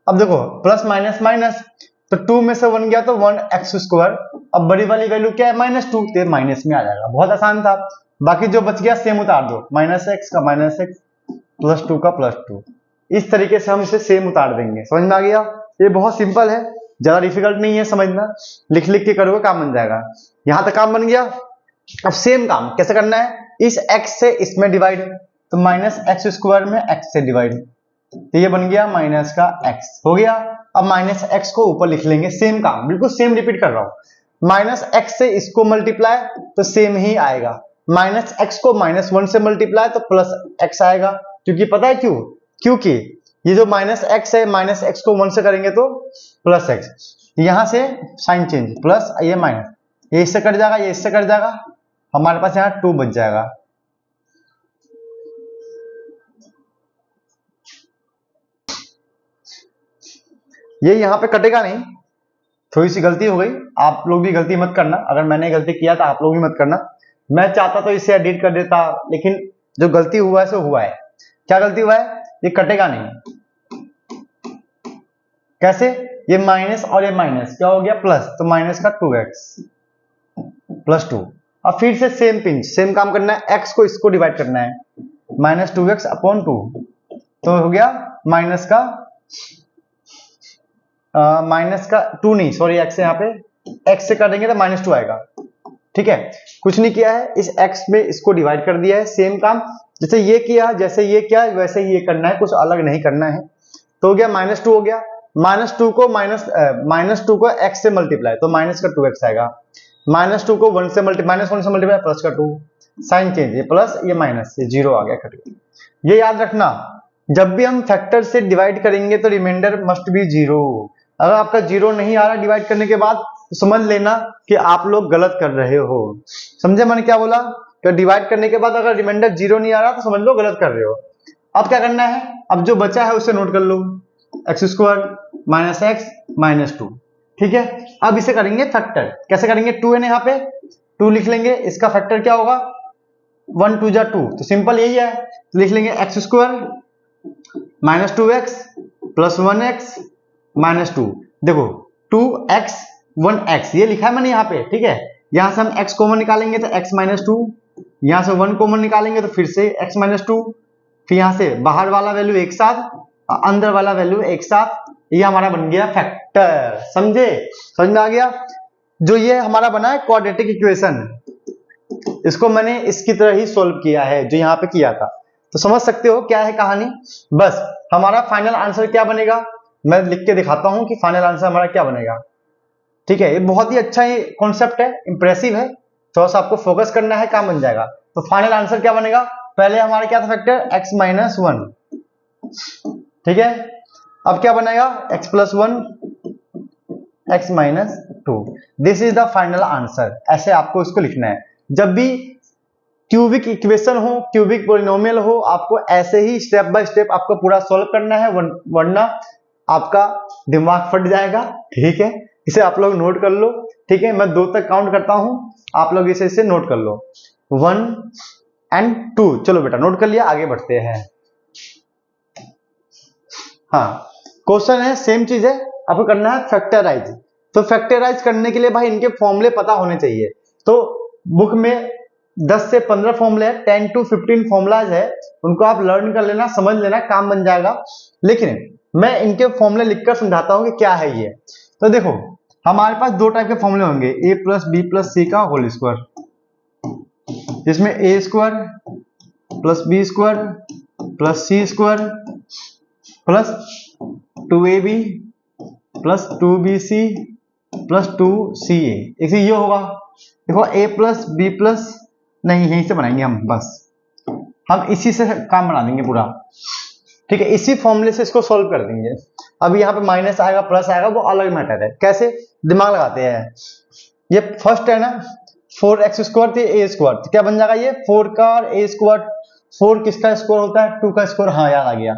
अब देखो प्लस माइनस माइनस, तो 2 में से 1 गया तो 1x²। अब बड़ी वाली वैल्यू क्या है, -2, तो ये माइनस में आ जाएगा, बहुत आसान था। बाकी जो बच गया सेम उतार दो, -x का -x प्लस 2 का +2, इस तरीके से हम इसे सेम उतार देंगे। समझ में आ गया, ये बहुत सिंपल है, ज्यादा डिफिकल्ट नहीं है समझना, लिख लिख के करोगे काम बन जाएगा। यहां तक काम बन गया। अब सेम काम कैसे करना है, इस x से इसमें डिवाइड, तो -x² में x से डिवाइड, तो ये बन गया माइनस का x हो गया। अब -x को ऊपर लिख लेंगे, सेम काम, बिल्कुल सेम रिपीट कर रहा हूं, -x से इसको मल्टीप्लाई तो सेम ही आएगा, -x को -1 से मल्टीप्लाई तो +x आएगा, क्योंकि पता है क्यों, क्योंकि ये जो -x है, -x को 1 से करेंगे तो +x, यहां से साइन चेंज, प्लस ये माइनस, ये इससे कट जाएगा, ये इससे कट जाएगा, हमारे पास यहाँ 2 बच जाएगा। ये यहां पे कटेगा नहीं, थोड़ी सी गलती हो गई, आप लोग भी गलती मत करना, अगर मैंने गलती किया तो आप लोग भी मत करना। मैं चाहता तो इसे एडिट कर देता, लेकिन जो गलती हुआ है सो हुआ है। क्या गलती हुआ है, ये कटेगा नहीं, कैसे, ये माइनस और ये माइनस क्या हो गया प्लस, तो माइनस का 2x प्लस 2। अब फिर से सेम पिंच, सेम काम करना है, x को इसको डिवाइड करना है, -2x अपॉन 2, तो हो गया माइनस का 2 नहीं, सॉरी x यहाँ पे x से कर देंगे तो -2 आएगा, ठीक है। कुछ नहीं किया है, इस x में इसको डिवाइड कर दिया है, सेम काम जैसे ये किया, जैसे ये किया वैसे ही ये करना है, कुछ अलग नहीं करना है। तो हो गया -2 हो गया, -2 को x से मल्टीप्लाई तो माइनस का 2x आएगा, -2 को 1 से मल्टीप्लाई प्लस का 2, साइन चेंज, ये प्लस ये माइनस, ये 0 आ गया, कट गया। ये याद रखना, जब भी हम फैक्टर से डिवाइड करेंगे तो रिमाइंडर मस्ट बी 0। अगर आपका 0 नहीं आ रहा डिवाइड करने के बाद तो समझ लेना कि आप लोग गलत कर रहे हो। समझे मैंने क्या बोला, कि डिवाइड करने के बाद अगर रिमाइंडर 0 नहीं आ रहा तो समझ लो गलत कर रहे हो। अब क्या करना है, अब जो बचा है उसे नोट कर लो, x² -x -2, ठीक है। अब इसे करेंगे फैक्टर, कैसे करेंगे, 2 है ना, यहाँ पे 2 लिख लेंगे, इसका फैक्टर क्या होगा, 1 2 जा 2, तो सिंपल यही है, तो लिख लेंगे x² -2x प्लस 1x -2, देखो 2x 1x ये लिखा है मैंने यहाँ पे, ठीक है। यहां से हम x कॉमन निकालेंगे तो x -2 यहां से 1 कॉमन निकालेंगे तो फिर से x माइनस 2, फिर यहां से बाहर वाला वैल्यू एक साथ, अंदर वाला वैल्यू एक साथ, ये हमारा बन गया फैक्टर। समझे? समझ में आ गया? जो ये हमारा बना है क्वाड्रेटिक इक्वेशन, इसको मैंने इसकी तरह ही सोल्व किया है जो यहाँ पे किया था। तो समझ सकते हो क्या है कहानी। बस हमारा फाइनल आंसर क्या बनेगा, मैं लिख के दिखाता हूं कि फाइनल आंसर हमारा क्या बनेगा। ठीक है, ये बहुत ही अच्छा ही कॉन्सेप्ट है, इंप्रेसिव है, थोड़ा सा आपको फोकस करना है, काम बन जाएगा। तो फाइनल आंसर क्या बनेगा, पहले हमारा क्या था फैक्टर x माइनस 1, ठीक है। अब क्या बनेगा x plus 1, x minus 2। This is the final answer. ऐसे आपको इसको लिखना है। जब भी क्यूबिक इक्वेशन हो, क्यूबिक पॉलिनोमियल हो, आपको ऐसे ही स्टेप बाय स्टेप आपको पूरा सॉल्व करना है, वरना आपका दिमाग फट जाएगा। ठीक है, इसे आप लोग नोट कर लो। ठीक है, मैं 2 तक काउंट करता हूं, आप लोग इसे नोट कर लो, 1 and 2। चलो बेटा नोट कर लिया, आगे बढ़ते हैं। हाँ, क्वेश्चन है, सेम चीज है, आपको करना है फैक्टराइज। तो फैक्टराइज करने के लिए भाई इनके फॉर्मूले पता होने चाहिए। तो बुक में 10 से 15 फॉर्मूले है, 10 to 15 फॉर्मूलाज है, उनको आप लर्न कर लेना, समझ लेना, काम बन जाएगा। लेकिन मैं इनके फॉर्मूले लिखकर समझाता हूं कि क्या है ये। तो देखो हमारे पास 2 टाइप के फॉर्मूले होंगे, a plus B plus C का होल स्क्वायर, जिसमें a square plus B square plus C square plus 2ab plus 2bc plus 2ca, इसे ये होगा। देखो a प्लस बी प्लस, नहीं यहीं से बनाएंगे हम, बस हम इसी से काम बना देंगे पूरा। ठीक है, इसी फॉर्मूले से इसको सॉल्व कर देंगे। अब यहाँ पे माइनस आएगा प्लस आएगा, वो अलग मैटर है, कैसे दिमाग लगाते हैं। ये फर्स्ट है ना, 4x स्क्वायर थी a स्क्वायर, तो क्या बन जाएगा ये 4 का और a स्क्वायर। 4 किसका स्क्वायर होता है, 2 का स्क्वायर, हाँ याद आ गया।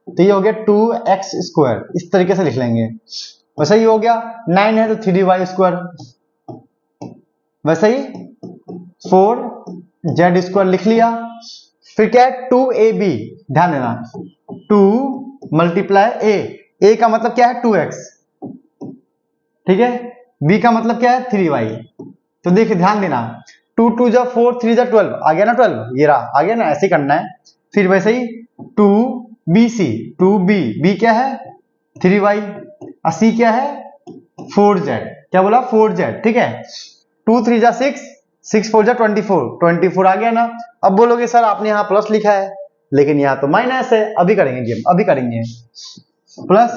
तो ये हो गया 2x स्क्वायर, इस तरीके से लिख लेंगे। वैसे ही हो गया 9 है तो 3y स्क्वायर, वैसे ही 4z स्क्वायर लिख लिया। फिर क्या है 2ab, ध्यान देना 2 मल्टीप्लाई a का मतलब क्या है 2x, ठीक है। b का मतलब क्या है 3y। तो देखिए ध्यान देना, 2 2 जा 4, 3 जा 12, आ गया ना 12, ये रहा, आ गया ना, ऐसे ही करना है। फिर वैसे ही 2bc, 2b, b क्या है 3y, और c क्या है 4z, क्या बोला 4z, ठीक है। 2 3 जा 6, 6 4 जा 24, 24 आ गया ना। अब बोलोगे सर आपने यहाँ प्लस लिखा है, लेकिन यहाँ तो माइनस है, अभी करेंगे जी, हम अभी करेंगे। प्लस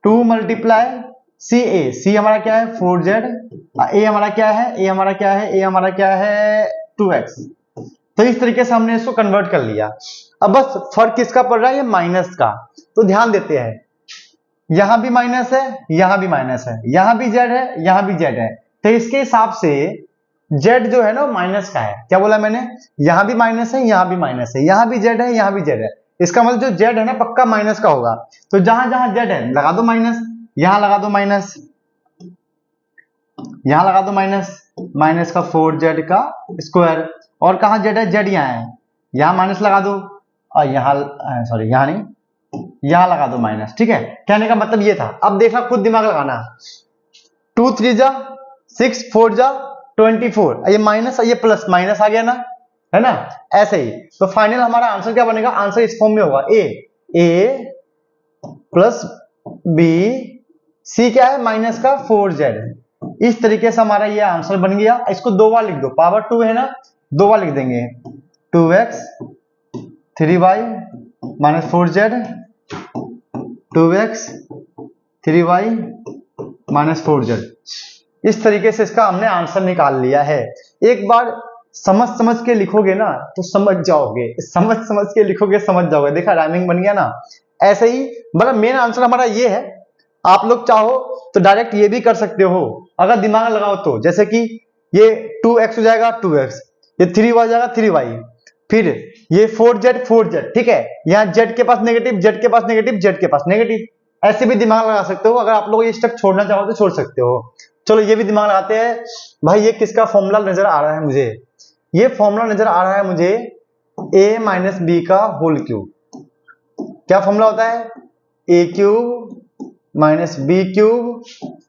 2 मल्टीप्लाई सी हमारा क्या है 4z, a हमारा क्या है, a हमारा क्या है, a हमारा क्या है 2x। तो इस तरीके से हमने इसको कन्वर्ट कर लिया। अब बस फर्क किसका पड़ रहा है, ये माइनस का। तो ध्यान देते हैं, यहां भी माइनस है, यहां भी माइनस है, यहां भी z है, यहां भी z है। तो इसके हिसाब से z जो है ना माइनस का है। क्या बोला मैंने, यहां भी माइनस है, यहां भी माइनस है, यहां भी z है, यहां भी z है। इसका मतलब जो z है ना पक्का माइनस का होगा। तो जहां जहां z है लगा दो माइनस, यहां लगा दो माइनस, यहां लगा दो माइनस, माइनस का 4z का स्क्वायर। और कहां z है, z यहाँ है, यहां माइनस लगा दो, और यहां सॉरी यहां नहीं, यहां लगा दो माइनस। ठीक है, कहने का मतलब ये था। अब देखना, खुद दिमाग लगाना, 2 3 जा 6, 4 जा 24, ये माइनस ये प्लस, माइनस आ गया ना, है ना। ऐसे ही तो फाइनल हमारा आंसर क्या बनेगा, आंसर इस फॉर्म में होगा, a प्लस बी, सी क्या है माइनस का 4z। इस तरीके से हमारा ये आंसर बन गया। इसको 2 बार लिख दो, पावर 2 है ना, 2 बार लिख देंगे, 2x 3y minus 4z, 2x 3y minus 4z। इस तरीके से इसका हमने आंसर निकाल लिया है। एक बार समझ समझ के लिखोगे ना तो समझ जाओगे, समझ समझ के लिखोगे समझ जाओगे। देखा राइमिंग बन गया ना। ऐसे ही मतलब मेन आंसर हमारा ये है। आप लोग चाहो तो डायरेक्ट ये भी कर सकते हो अगर दिमाग लगाओ तो। जैसे कि ये 2x हो जाएगा 2x, ये 3y हो जाएगा 3y, फिर ये 4z, ठीक है। यहाँ z के पास नेगेटिव, z के पास नेगेटिव, z के पास नेगेटिव, ऐसे भी दिमाग लगा सकते हो। अगर आप लोग ये स्टेप छोड़ना चाहो तो छोड़ सकते हो। चलो ये भी दिमाग लगाते हैं। भाई ये किसका फॉर्मूला नजर आ रहा है मुझे, ये फॉर्मूला नजर आ रहा है मुझे a माइनस बी का होल क्यूब। क्या फॉर्मूला होता है, a cube minus B cube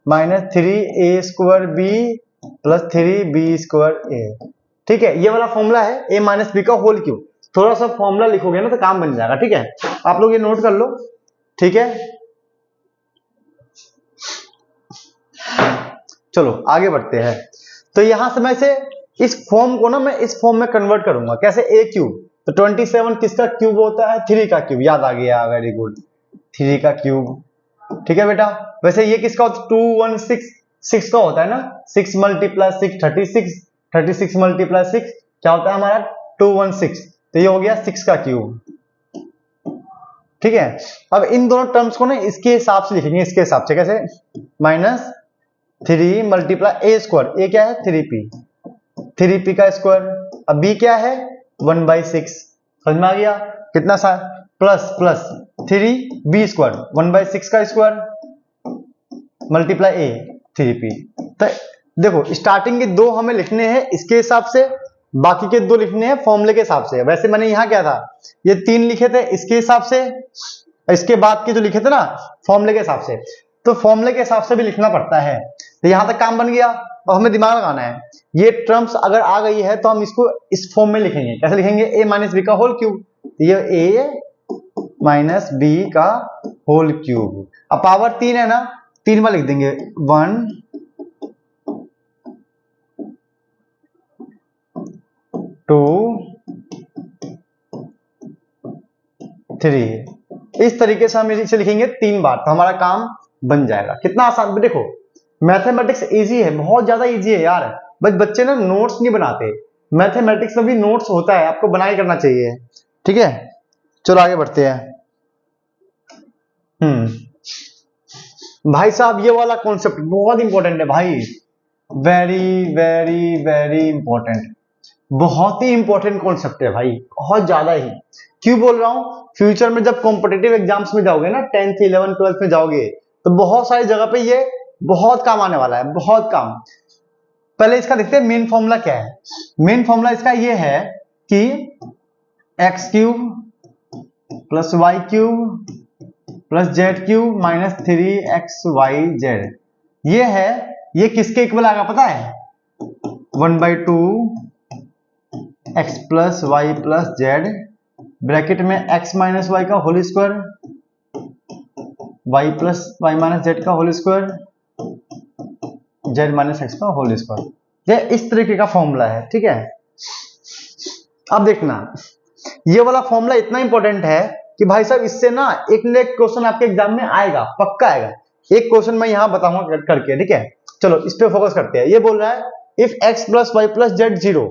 minus 3a square B plus 3b square a। ठीक है, ये वाला फॉर्मूला है a माइनस बी का होल क्यूब। थोड़ा सा फॉर्मूला लिखोगे ना तो काम बन जाएगा, ठीक है, आप लोग ये नोट कर लो, ठीक है। चलो आगे बढ़ते हैं। तो यहां से मैं से इस फॉर्म को ना मैं इस फॉर्म में कन्वर्ट करूंगा, कैसे, a क्यूब, तो 27 किसका क्यूब होता है, 3 का क्यूब, याद आ गया, वेरी गुड, 3 का क्यूब, ठीक है बेटा। वैसे ये किसका होता है, 216 का होता है ना, 6 मल्टीप्लाई 6 36, 36 मल्टीप्लाई 6 क्या होता है हमारा 216, तो ये हो गया 6 का क्यूब, ठीक है। अब इन दोनों टर्म्स को ना इसके हिसाब से लिखेंगे, इसके हिसाब से कैसे, माइनस 3 मल्टीप्लाई a स्क्वायर, ए क्या है 3p, 3p का स्क्वायर, अब b क्या है 1/6, समझ में आ गया, कितना सा, प्लस प्लस 3b स्क्वायर 1/6 का स्क्वायर मल्टीप्लाई a 3p। तो देखो स्टार्टिंग के दो हमें लिखने हैं इसके हिसाब से, बाकी के दो लिखने हैं फॉर्मूले के हिसाब से। वैसे मैंने यहाँ क्या था, ये 3 लिखे थे इसके हिसाब से, इसके बाद के जो लिखे थे ना फॉर्मूले के हिसाब से, तो फॉर्मूले के हिसाब से भी लिखना पड़ता है। तो यहां तक काम बन गया। अब हमें दिमाग लगाना है, ये टर्म्स अगर आ गई है तो हम इसको इस फॉर्म में लिखेंगे, कैसे लिखेंगे, a माइनस बी का होल क्यूब, ये a माइनस बी का होल क्यूब, अब पावर 3 है ना, 3 बार लिख देंगे, 1 2 3, इस तरीके से हम इसे लिखेंगे 3 बार, तो हमारा काम बन जाएगा। कितना आसान, देखो मैथमेटिक्स इजी है, बहुत ज्यादा इजी है यार, बस बच्चे ना नोट्स नहीं बनाते, मैथमेटिक्स में भी नोट्स होता है, आपको बनाए करना चाहिए, ठीक है। चलो आगे बढ़ते हैं। भाई साहब ये वाला कॉन्सेप्ट बहुत इंपॉर्टेंट है भाई, वेरी वेरी वेरी इंपॉर्टेंट, बहुत ही इंपॉर्टेंट कॉन्सेप्ट है भाई, बहुत ज्यादा ही। क्यों बोल रहा हूं, फ्यूचर में जब कॉम्पिटिटिव एग्जाम्स में जाओगे ना, 10th 11th 12th में जाओगे, तो बहुत सारी जगह पे ये बहुत काम आने वाला है, बहुत काम। पहले इसका देखते हैं मेन फॉर्मूला क्या है। मेन फॉर्मूला इसका ये है कि x cube plus y cube plus z cube minus 3xyz, ये है, ये किसके इक्वल आएगा पता है, 1/2 x plus Y plus Z, bracket में x माइनस वाई का whole square, y plus Y minus Z का whole square, z minus X का होल स्क्वायर, ये इस तरीके का फॉर्मूला है, ठीक है। अब देखना ये वाला फॉर्मूला इतना इंपॉर्टेंट है कि भाई साहब इससे ना एक न एक क्वेश्चन आपके एग्जाम में आएगा, पक्का आएगा। एक क्वेश्चन मैं यहां बताऊंगा करके, ठीक है। चलो इस पे फोकस करते हैं। ये बोल रहा है if x plus Y plus z 0,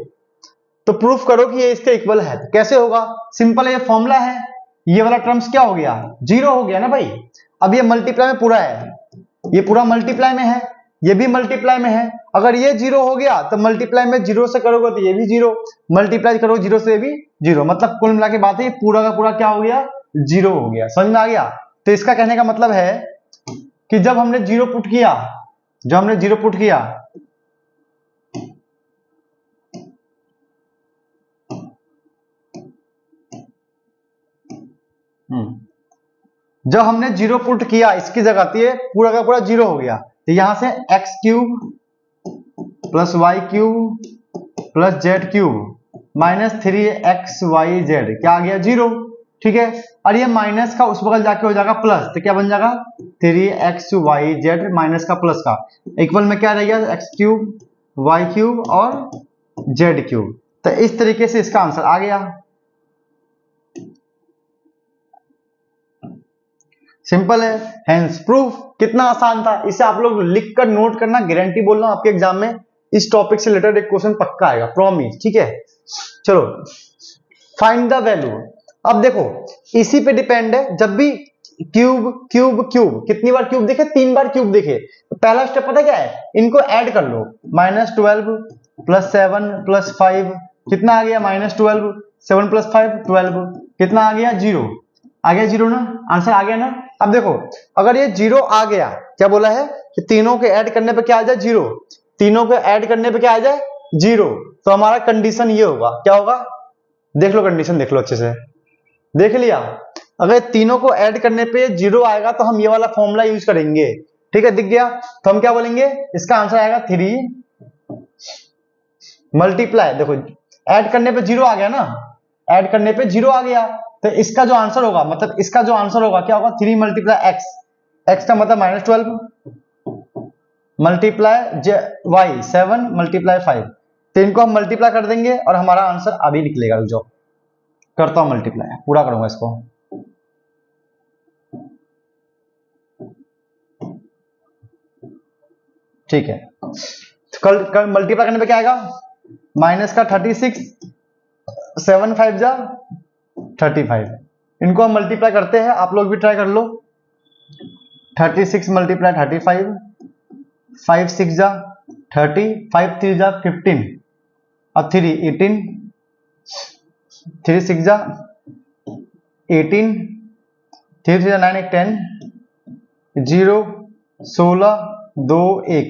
तो प्रूफ करो कि ये इसके इक्वल है। तो कैसे होगा, सिंपल है, ये फॉर्मूला है, ये वाला टर्म्स क्या हो गया, 0 हो गया ना भाई। अब ये मल्टीप्लाई में पूरा है, ये पूरा मल्टीप्लाई में है, ये भी मल्टीप्लाई में है। अगर ये 0 हो गया तो मल्टीप्लाई में 0 से करोगे तो ये भी 0, मल्टीप्लाई करो 0 से भी 0, मतलब कुल मिला के बात है ये पूरा का पूरा क्या हो गया, 0 हो गया। समझ में आ गया। तो इसका कहने का मतलब है कि जब हमने 0 पुट किया, जब हमने 0 पुट किया, जब हमने 0 पुट किया इसकी जगह, तो ये पूरा का पूरा 0 हो गया। तो यहां से x cube plus y cube plus z cube minus 3xyz क्या आ गया, 0, ठीक है। और ये माइनस का उस बगल जाके हो जाएगा प्लस, तो क्या बन जाएगा 3xyz माइनस का प्लस का इक्वल में क्या रहेगा, एक्स क्यूब वाई क्यूब और जेड क्यूब। तो इस तरीके से इसका आंसर आ गया। सिंपल है, हेंस प्रूफ। कितना आसान था, इसे आप लोग लिख कर नोट करना, गारंटी बोल रहा हूं आपके एग्जाम में इस टॉपिक से रिलेटेड एक क्वेश्चन पक्का आएगा, प्रॉमिस, ठीक है। चलो फाइंड द वैल्यू। अब देखो इसी पे डिपेंड है, जब भी क्यूब क्यूब क्यूब, कितनी बार क्यूब देखे, 3 बार क्यूब देखे, तो पहला स्टेप पता क्या है, इनको ऐड कर लो, -12 प्लस 7 प्लस 5 कितना आ गया, -12, 7 प्लस 5 12, कितना आ गया, 0 आ गया, 0 ना, आंसर आ गया ना। अब देखो अगर ये 0 आ गया, क्या बोला है कि तीनों के ऐड करने पे क्या आ जाए, 0, तीनों के ऐड करने पे क्या आ जाए, 0, तो हमारा कंडीशन ये होगा, क्या होगा, देख लो कंडीशन, देख लो अच्छे से, देख लिया। अगर तीनों को ऐड करने पे 0 आएगा तो हम ये वाला फॉर्मूला यूज करेंगे, ठीक है, दिख गया। तो हम क्या बोलेंगे, इसका आंसर आएगा 3 मल्टीप्लाई, देखो ऐड करने पे 0 आ गया ना, ऐड करने पे 0 आ गया, तो इसका जो आंसर होगा, मतलब इसका जो आंसर होगा क्या होगा, 3 मल्टीप्लाई एक्स, एक्स का मतलब -12 मल्टीप्लाई वाई 7 मल्टीप्लाई 5, तो इनको हम मल्टीप्लाई कर देंगे और हमारा आंसर अभी निकलेगा। रुक जाओ, करता हूं मल्टीप्लाई, पूरा करूंगा इसको। ठीक है, तो कल मल्टीप्लाई करने पे क्या आएगा, माइनस का 36, 7 5 जा 35, इनको हम मल्टीप्लाई करते हैं, आप लोग भी ट्राई कर लो। 36 मल्टीप्लाई 35, 5 6 जा 30, 5 3 जा 15, अब 3 18, 3 6 जा 18, 3 3 जा 9 1 10, 0 16 2 1,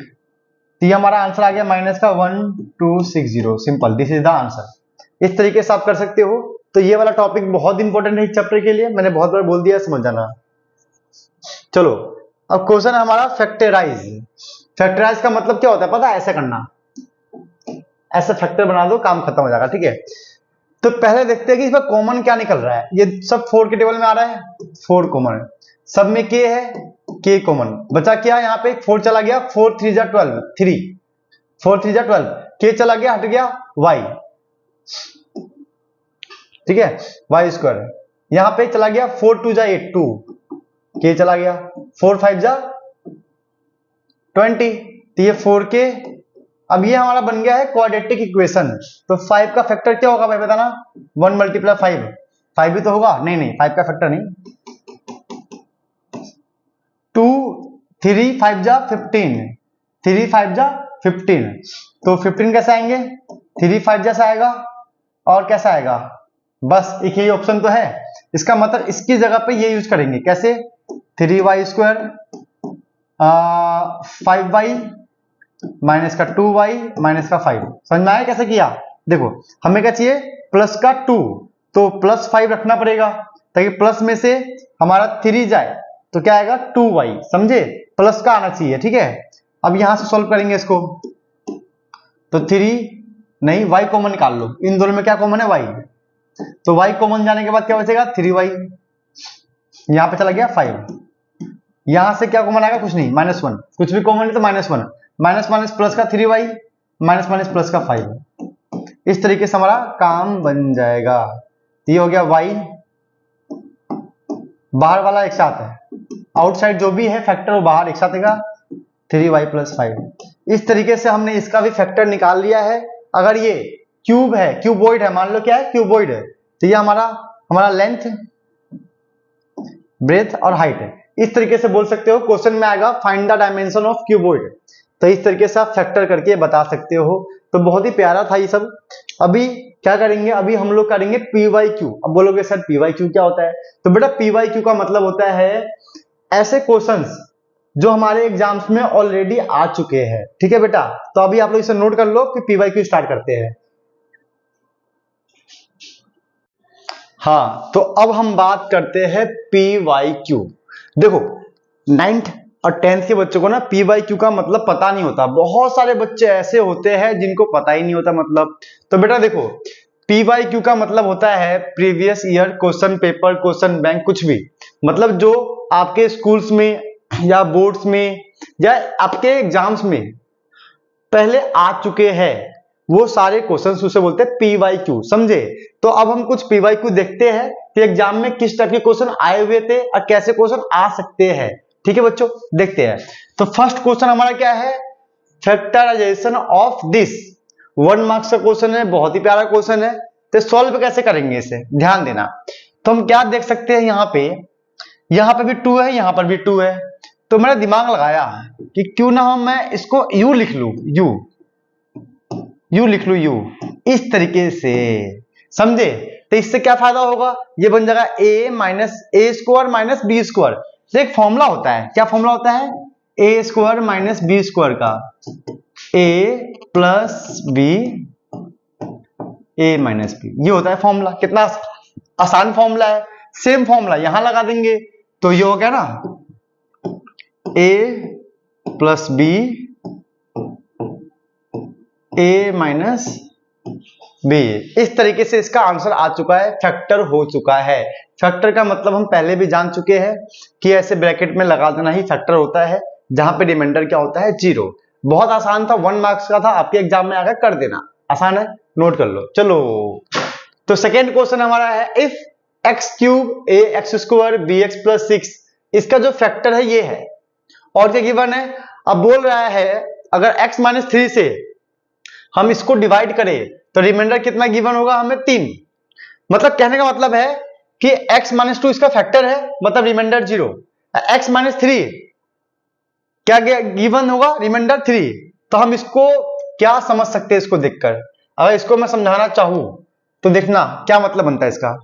तो ये हमारा आंसर आ गया माइनस का 1260। Simple, this is the answer. इस तरीके से आप कर सकते हो। तो ये वाला टॉपिक बहुत इंपॉर्टेंट है इस चैप्टर के लिए, मैंने बहुत बार बोल दिया, समझ जाना। चलो अब क्वेश्चन है हमारा फैक्टराइज। फैक्टराइज का मतलब क्या होता है पता है, ऐसे करना, ऐसे फैक्टर बना दो, काम खत्म हो जाएगा। ठीक है, तो पहले देखते हैं कि इसमें कॉमन क्या निकल रहा है। ये सब 4 के टेबल में आ रहा है, 4 कॉमन, सब में k है, k कॉमन बचा, क्या यहाँ पे 4 चला गया, 4 3 जा 12, 3 4 3 जा 12, k चला गया, हट गया y, ठीक है, y स्क्वायर, यहाँ पे चला गया 4 2 जा 8, 2 k चला गया, 4 5 जा 20, तो ये 4k। अब ये हमारा बन गया है क्वाड्रेटिक इक्वेशन। तो 5 का फैक्टर क्या होगा भाई बताना, 1 मल्टीप्लाई 5, 5 भी तो होगा, नहीं नहीं 5 का फैक्टर नहीं, 2 3 5 जा 15, 3 5 जा 15, तो 15 कैसे आएंगे, 3 5 जैसा आएगा, और कैसा आएगा, बस एक ही ऑप्शन तो है, इसका मतलब इसकी जगह पे ये यूज करेंगे, कैसे, 3y स्क्वायर 5y माइनस का 2y माइनस का 5, समझ में आया कैसे किया। देखो हमें क्या चाहिए, प्लस का 2, तो प्लस 5 रखना पड़ेगा, ताकि प्लस में से हमारा 3 जाए, तो क्या आएगा 2y, समझे, प्लस का आना चाहिए। ठीक है, अब यहां से सॉल्व करेंगे इसको, तो 3 नहीं, y कॉमन निकाल लो, इन दोनों में क्या कॉमन है, y, तो y कॉमन जाने के बाद क्या बचेगा, 3y, यहां पे चला गया 5, यहां से क्या कॉमन आएगा, कुछ नहीं, -1, कुछ भी कॉमन नहीं तो -1, माइनस माइनस प्लस का 3y, माइनस माइनस प्लस का 5, इस तरीके से हमारा काम बन जाएगा। ये हो गया y, बाहर वाला एक साथ है, आउटसाइड जो भी है फैक्टर वो बाहर एक साथ आएगा, 3y + 5। इस तरीके से हमने इसका भी फैक्टर निकाल लिया है। अगर ये क्यूब है, क्यूबॉइड है, मान लो क्या है, क्यूबॉइड है, तो ये हमारा लेंथ, ब्रेथ और हाइट है। इस तरीके से बोल सकते हो, क्वेश्चन में आएगा find the dimension of cuboid, तो इस तरीके से आप फैक्टर करके बता सकते हो। तो बहुत ही प्यारा था ये सब। अभी क्या करेंगे, अभी हम लोग करेंगे PYQ। अब बोलोगे सर PYQ क्या होता है, तो बेटा PYQ का मतलब होता है ऐसे क्वेश्चंस जो हमारे एग्जाम्स में ऑलरेडी आ चुके हैं। ठीक है बेटा, तो अभी आप लोग इसे नोट कर लो कि PYQ स्टार्ट करते हैं। हाँ, तो अब हम बात करते हैं PYQ। देखो 9th और 10th के बच्चों को ना PYQ का मतलब पता नहीं होता, बहुत सारे बच्चे ऐसे होते हैं जिनको पता ही नहीं होता मतलब। तो बेटा देखो PYQ का मतलब होता है previous year question paper, question bank, कुछ भी, मतलब जो आपके स्कूल्स में या बोर्ड्स में या आपके एग्जाम्स में पहले आ चुके हैं, वो सारे क्वेश्चंस उसे बोलते हैं PYQ, समझे। तो अब हम कुछ PYQ देखते हैं कि एग्जाम में किस टाइप के क्वेश्चन आए हुए थे और कैसे क्वेश्चन आ सकते हैं। ठीक है बच्चों, देखते हैं। तो फर्स्ट क्वेश्चन हमारा क्या है, फैक्टराइजेशन ऑफ दिस, 1 मार्क्स का क्वेश्चन है, बहुत ही प्यारा क्वेश्चन है। तो सॉल्व कैसे करेंगे इसे, ध्यान देना। तो हम क्या देख सकते हैं, यहाँ पे भी 2 है, यहाँ पर भी 2 है, तो मैंने दिमाग लगाया कि क्यों ना मैं इसको U लिख लू, U लिख लू, U इस तरीके से, समझे। तो इससे क्या फायदा होगा, ये बन जाएगा a minus A square minus B square. तो एक फॉर्मूला होता है, क्या फॉर्मूला होता है, a square minus B square का, a plus B a minus B, ये होता है फॉर्मूला। कितना आसान फॉर्मूला है, सेम फॉर्मूला यहां लगा देंगे, तो ये हो गया ना a plus B a minus b. इस तरीके से इसका आंसर आ चुका है, फैक्टर हो चुका है। फैक्टर का मतलब हम पहले भी जान चुके हैं कि ऐसे ब्रैकेट में लगा देना ही फैक्टर होता है, जहां पे रिमाइंडर क्या होता है, 0। बहुत आसान था, 1 मार्क्स का था, आपके एग्जाम में आकर कर देना, आसान है, नोट कर लो। चलो, तो सेकेंड क्वेश्चन हमारा है, if x cube a x square b x plus 6, इसका जो फैक्टर है ये है, और क्या गिवन है। अब बोल रहा है अगर x माइनस 3 से हम इसको डिवाइड करें तो रिमाइंडर कितना गिवन होगा हमें, 3। मतलब कहने का मतलब है कि x माइनस 2 इसका फैक्टर है, मतलब रिमाइंडर 0। x माइनस 3 क्या गिवन होगा, रिमाइंडर 3। तो हम इसको क्या समझ सकते हैं, इसको देखकर अगर इसको मैं समझाना चाहूं तो देखना क्या मतलब बनता है इसका,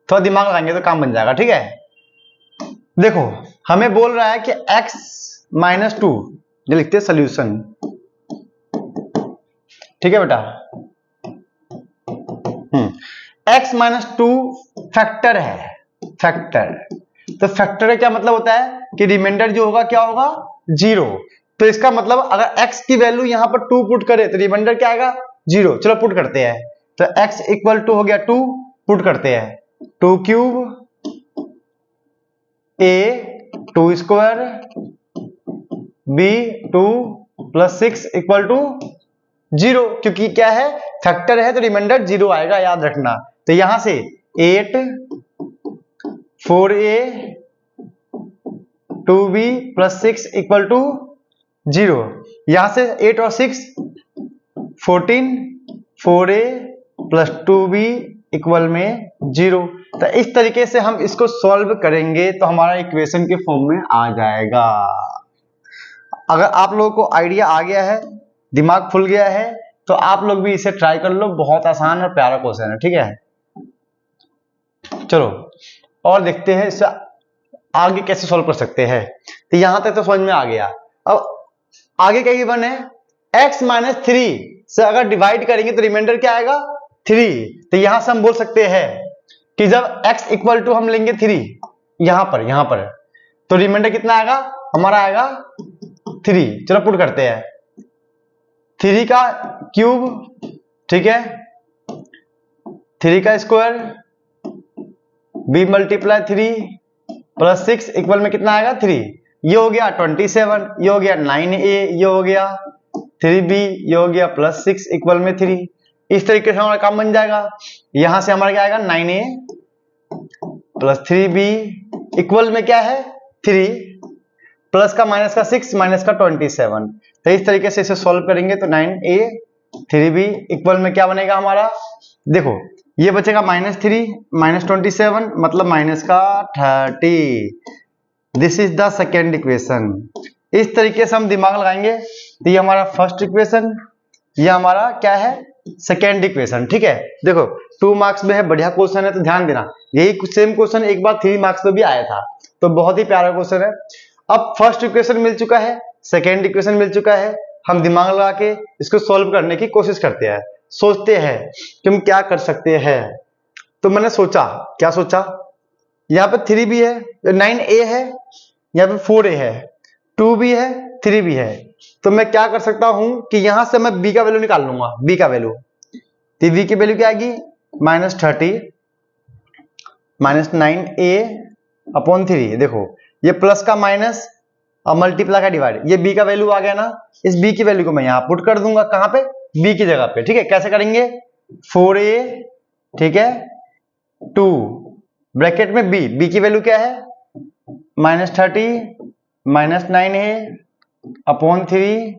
थोड़ा दिमाग लगाएंगे तो काम बन जाएगा, ठीक है। देखो हमें बोल रहा है कि x माइनस 2, ये लिखते हैं सोल्यूशन, ठीक है बेटा। x माइनस 2 फैक्टर है, फैक्टर। तो फैक्टर का क्या मतलब होता है कि रिमाइंडर जो होगा क्या होगा, 0। तो इसका मतलब अगर x की वैल्यू यहां पर 2 पुट करे तो रिमाइंडर क्या आएगा, 0। चलो पुट करते हैं, तो x इक्वल टू हो गया 2, पुट करते हैं, 2 cube a 2 square b 2 plus 6 equal to 0, क्योंकि क्या है, फैक्टर है तो रिमाइंडर 0 आएगा, याद रखना। तो यहां से 8 4a 2b plus 6 equal to 0। यहां से 8 और 6 14, 4a प्लस 2b इक्वल में 0। तो इस तरीके से हम इसको सॉल्व करेंगे तो हमारा इक्वेशन के फॉर्म में आ जाएगा। अगर आप लोगों को आइडिया आ गया है, दिमाग खुल गया है, तो आप लोग भी इसे ट्राई कर लो, बहुत आसान और प्यारा क्वेश्चन है, ठीक है। चलो और देखते हैं इससे आगे कैसे सॉल्व कर सकते हैं। तो यहां तक तो समझ में आ गया। अब आगे क्या गिवन है, x माइनस 3 से अगर डिवाइड करेंगे तो रिमाइंडर क्या आएगा, 3। तो यहां से हम बोल सकते हैं कि जब x इक्वल टू हम लेंगे 3 यहां पर तो रिमाइंडर कितना आएगा, हमारा आएगा 3। चलो पुट करते हैं, 3 का क्यूब, ठीक है, 3 का square b multiply 3 plus 6 equal में कितना आएगा, 3। ये हो गया 27, ये हो गया 9a, ये हो गया 3b, ये हो गया प्लस 6 इक्वल में 3। इस तरीके से हमारा काम बन जाएगा। यहां से हमारा क्या आएगा, 9a प्लस 3b इक्वल में क्या है, 3, प्लस का माइनस का 6 माइनस का 27। तो इस तरीके से इसे सॉल्व करेंगे तो 9a 3b इक्वल में क्या बनेगा हमारा, देखो ये बचेगा -3 माइनस 27 मतलब माइनस का 30। This is the second equation. इस तरीके से हम दिमाग लगाएंगे तो ये हमारा फर्स्ट इक्वेशन, ये हमारा क्या है, सेकेंड इक्वेशन, ठीक है। देखो 2 मार्क्स में है, बढ़िया क्वेश्चन है, तो ध्यान देना, यही सेम क्वेश्चन एक बार 3 मार्क्स में भी आया था, तो बहुत ही प्यारा क्वेश्चन है। अब फर्स्ट इक्वेशन मिल चुका है, सेकेंड इक्वेशन मिल चुका है, हम दिमाग लगा के इसको सॉल्व करने की कोशिश करते हैं, सोचते हैं कि हम क्या कर सकते हैं। तो मैंने सोचा, क्या सोचा, यहाँ पे 3 भी है, 9a है, यहाँ पे 4a है, 2 भी है, 3 भी है। तो मैं क्या कर सकता हूं कि यहां से मैं b का वैल्यू निकाल लूंगा, b का वैल्यू, तो b की वैल्यू क्या आएगी, -30 माइनस 9a अपॉन 3। देखो ये प्लस का माइनस और मल्टीप्लाई का डिवाइड, ये b का वैल्यू आ गया ना, इस b की वैल्यू को मैं यहां पुट कर दूंगा, कहां पे, b की जगह पे, ठीक है। कैसे करेंगे, 4a, ठीक है, 2 ब्रैकेट में b की वैल्यू क्या है, -30 माइनस 9a अपॉन 3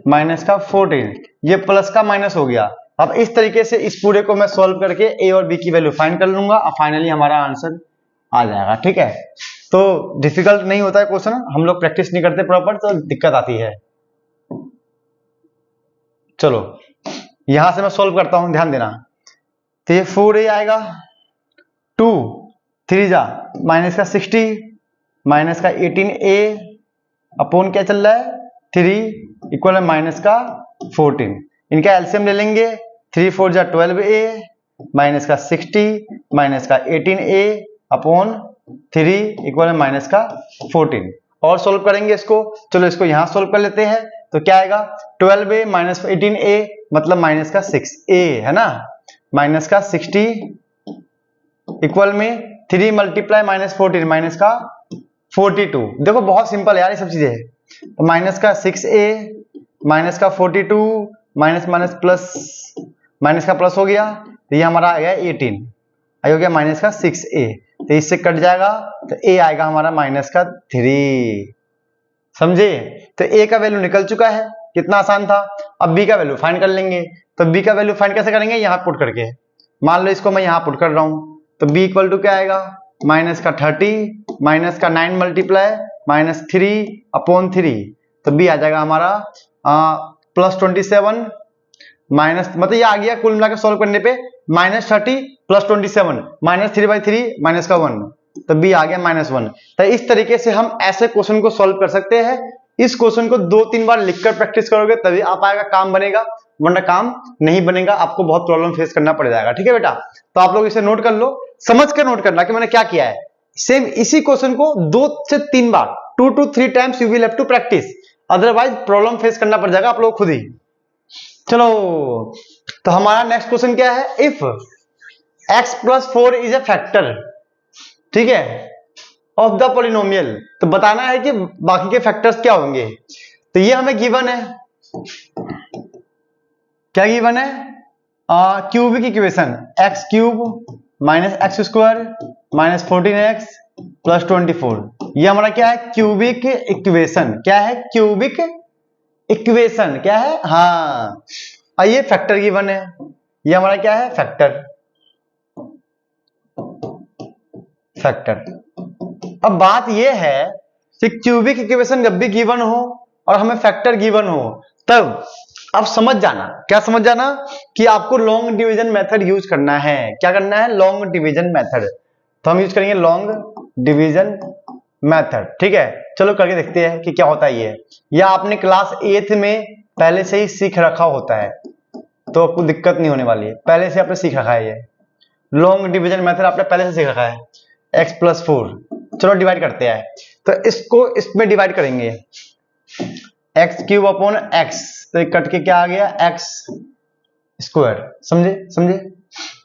माइनस का 14, ये प्लस का माइनस हो गया। अब इस तरीके से इस पूरे को मैं सॉल्व करके a और b की वैल्यू फाइंड कर लूंगा और फाइनली हमारा आंसर आ जाएगा, ठीक है। तो डिफिकल्ट नहीं होता है क्वेश्चन, हम लोग प्रैक्टिस नहीं करते प्रॉपर तो दिक्कत आती है। चलो यहां से मैं सॉल्व करता हूं, ध्यान देना। तो ये 4a आएगा, 2 3 जा माइनस का 60 माइनस का 18a अपॉन क्या चल रहा है, 3 इक्वल है माइनस का 14। इनका एलसीएम ले लेंगे, 3 4 जा 12a माइनस का 60 माइनस का 18a अपॉन 3 इक्वल है माइनस का 14। और सोल्व करेंगे इसको, चलो इसको यहां सोल्व कर लेते हैं। तो क्या आएगा 12a माइनस 18a मतलब माइनस का 6a है ना, माइनस का 60 इक्वल में 3 मल्टीप्लाई माइनस 14 माइनस का 42। देखो बहुत सिंपल है यार ये सब चीजें, तो माइनस का 6a माइनस का 42 माइनस माइनस प्लस, माइनस का प्लस हो गया तो ये हमारा आ गया 18, आई हो गया माइनस का 6a, तो इससे कट जाएगा तो a आएगा हमारा माइनस का 3, समझे। तो a का वैल्यू निकल चुका है, कितना आसान था। अब b का वैल्यू फाइंड कर लेंगे, तो b का वैल्यू फाइंड कैसे करेंगे, यहाँ पुट करके, मान लो इसको मैं यहाँ पुट कर रहा हूं, तो b इक्वल टू क्या आएगा माइनस का 30 माइनस का 9 मल्टीप्लाई माइनस 3 अपॉन 3, तो b आ जाएगा हमारा प्लस 27 माइनस, मतलब ये आ गया कुल मिलाकर सॉल्व करने पे माइनस 30 प्लस 27 माइनस 3/3 माइनस का 1, तो b आ गया -1। तो इस तरीके से हम ऐसे क्वेश्चन को सॉल्व कर सकते हैं। इस क्वेश्चन को 2-3 बार लिखकर प्रैक्टिस करोगे तभी आ पाएगा, काम बनेगा, वरना काम नहीं बनेगा, आपको बहुत प्रॉब्लम फेस करना पड़ जाएगा। ठीक है बेटा, तो आप लोग इसे नोट कर लो, समझ कर नोट करना कि मैंने क्या किया है। सेम इसी क्वेश्चन को 2 से 3 बार 2 to 3 times you will have to practice, otherwise problem face करना पड़ जाएगा आप लोग खुद ही। चलो, तो हमारा नेक्स्ट क्वेश्चन क्या है, if x + 4 is a factor, ठीक है, ऑफ द पॉलिनोमियल, तो बताना है कि बाकी के फैक्टर्स क्या होंगे। तो ये हमें गिवन है, क्या गिवन है, cubic equation x³ minus x² minus 14x plus 24, ये हमारा क्या है, क्यूबिक इक्वेशन, क्या है, क्यूबिक इक्वेशन, क्या है, हाँ, ये फैक्टर गिवन है, ये हमारा क्या है, फैक्टर। अब बात ये है कि क्यूबिक इक्वेशन जब भी गिवन हो और हमें फैक्टर गिवन हो, तब अब समझ जाना, क्या समझ जाना, कि आपको लॉन्ग डिवीजन मेथड यूज करना है। क्या करना है, लॉन्ग डिवीजन मेथड, तो हम यूज करेंगे लॉन्ग डिवीजन मेथड। ठीक है, चलो करके देखते हैं कि क्या होता है ये। या आपने क्लास 8th में पहले से ही सीख रखा होता है तो आपको दिक्कत नहीं होने वाली है, पहले से आपने सीख रखा है, ये लॉन्ग डिवीजन मेथड आपने पहले से सीख रखा है। x + 4, चलो डिवाइड करते हैं, तो इसको इसमें डिवाइड करेंगे, x³ अपॉन x, तो कट के क्या आ गया, x², समझे,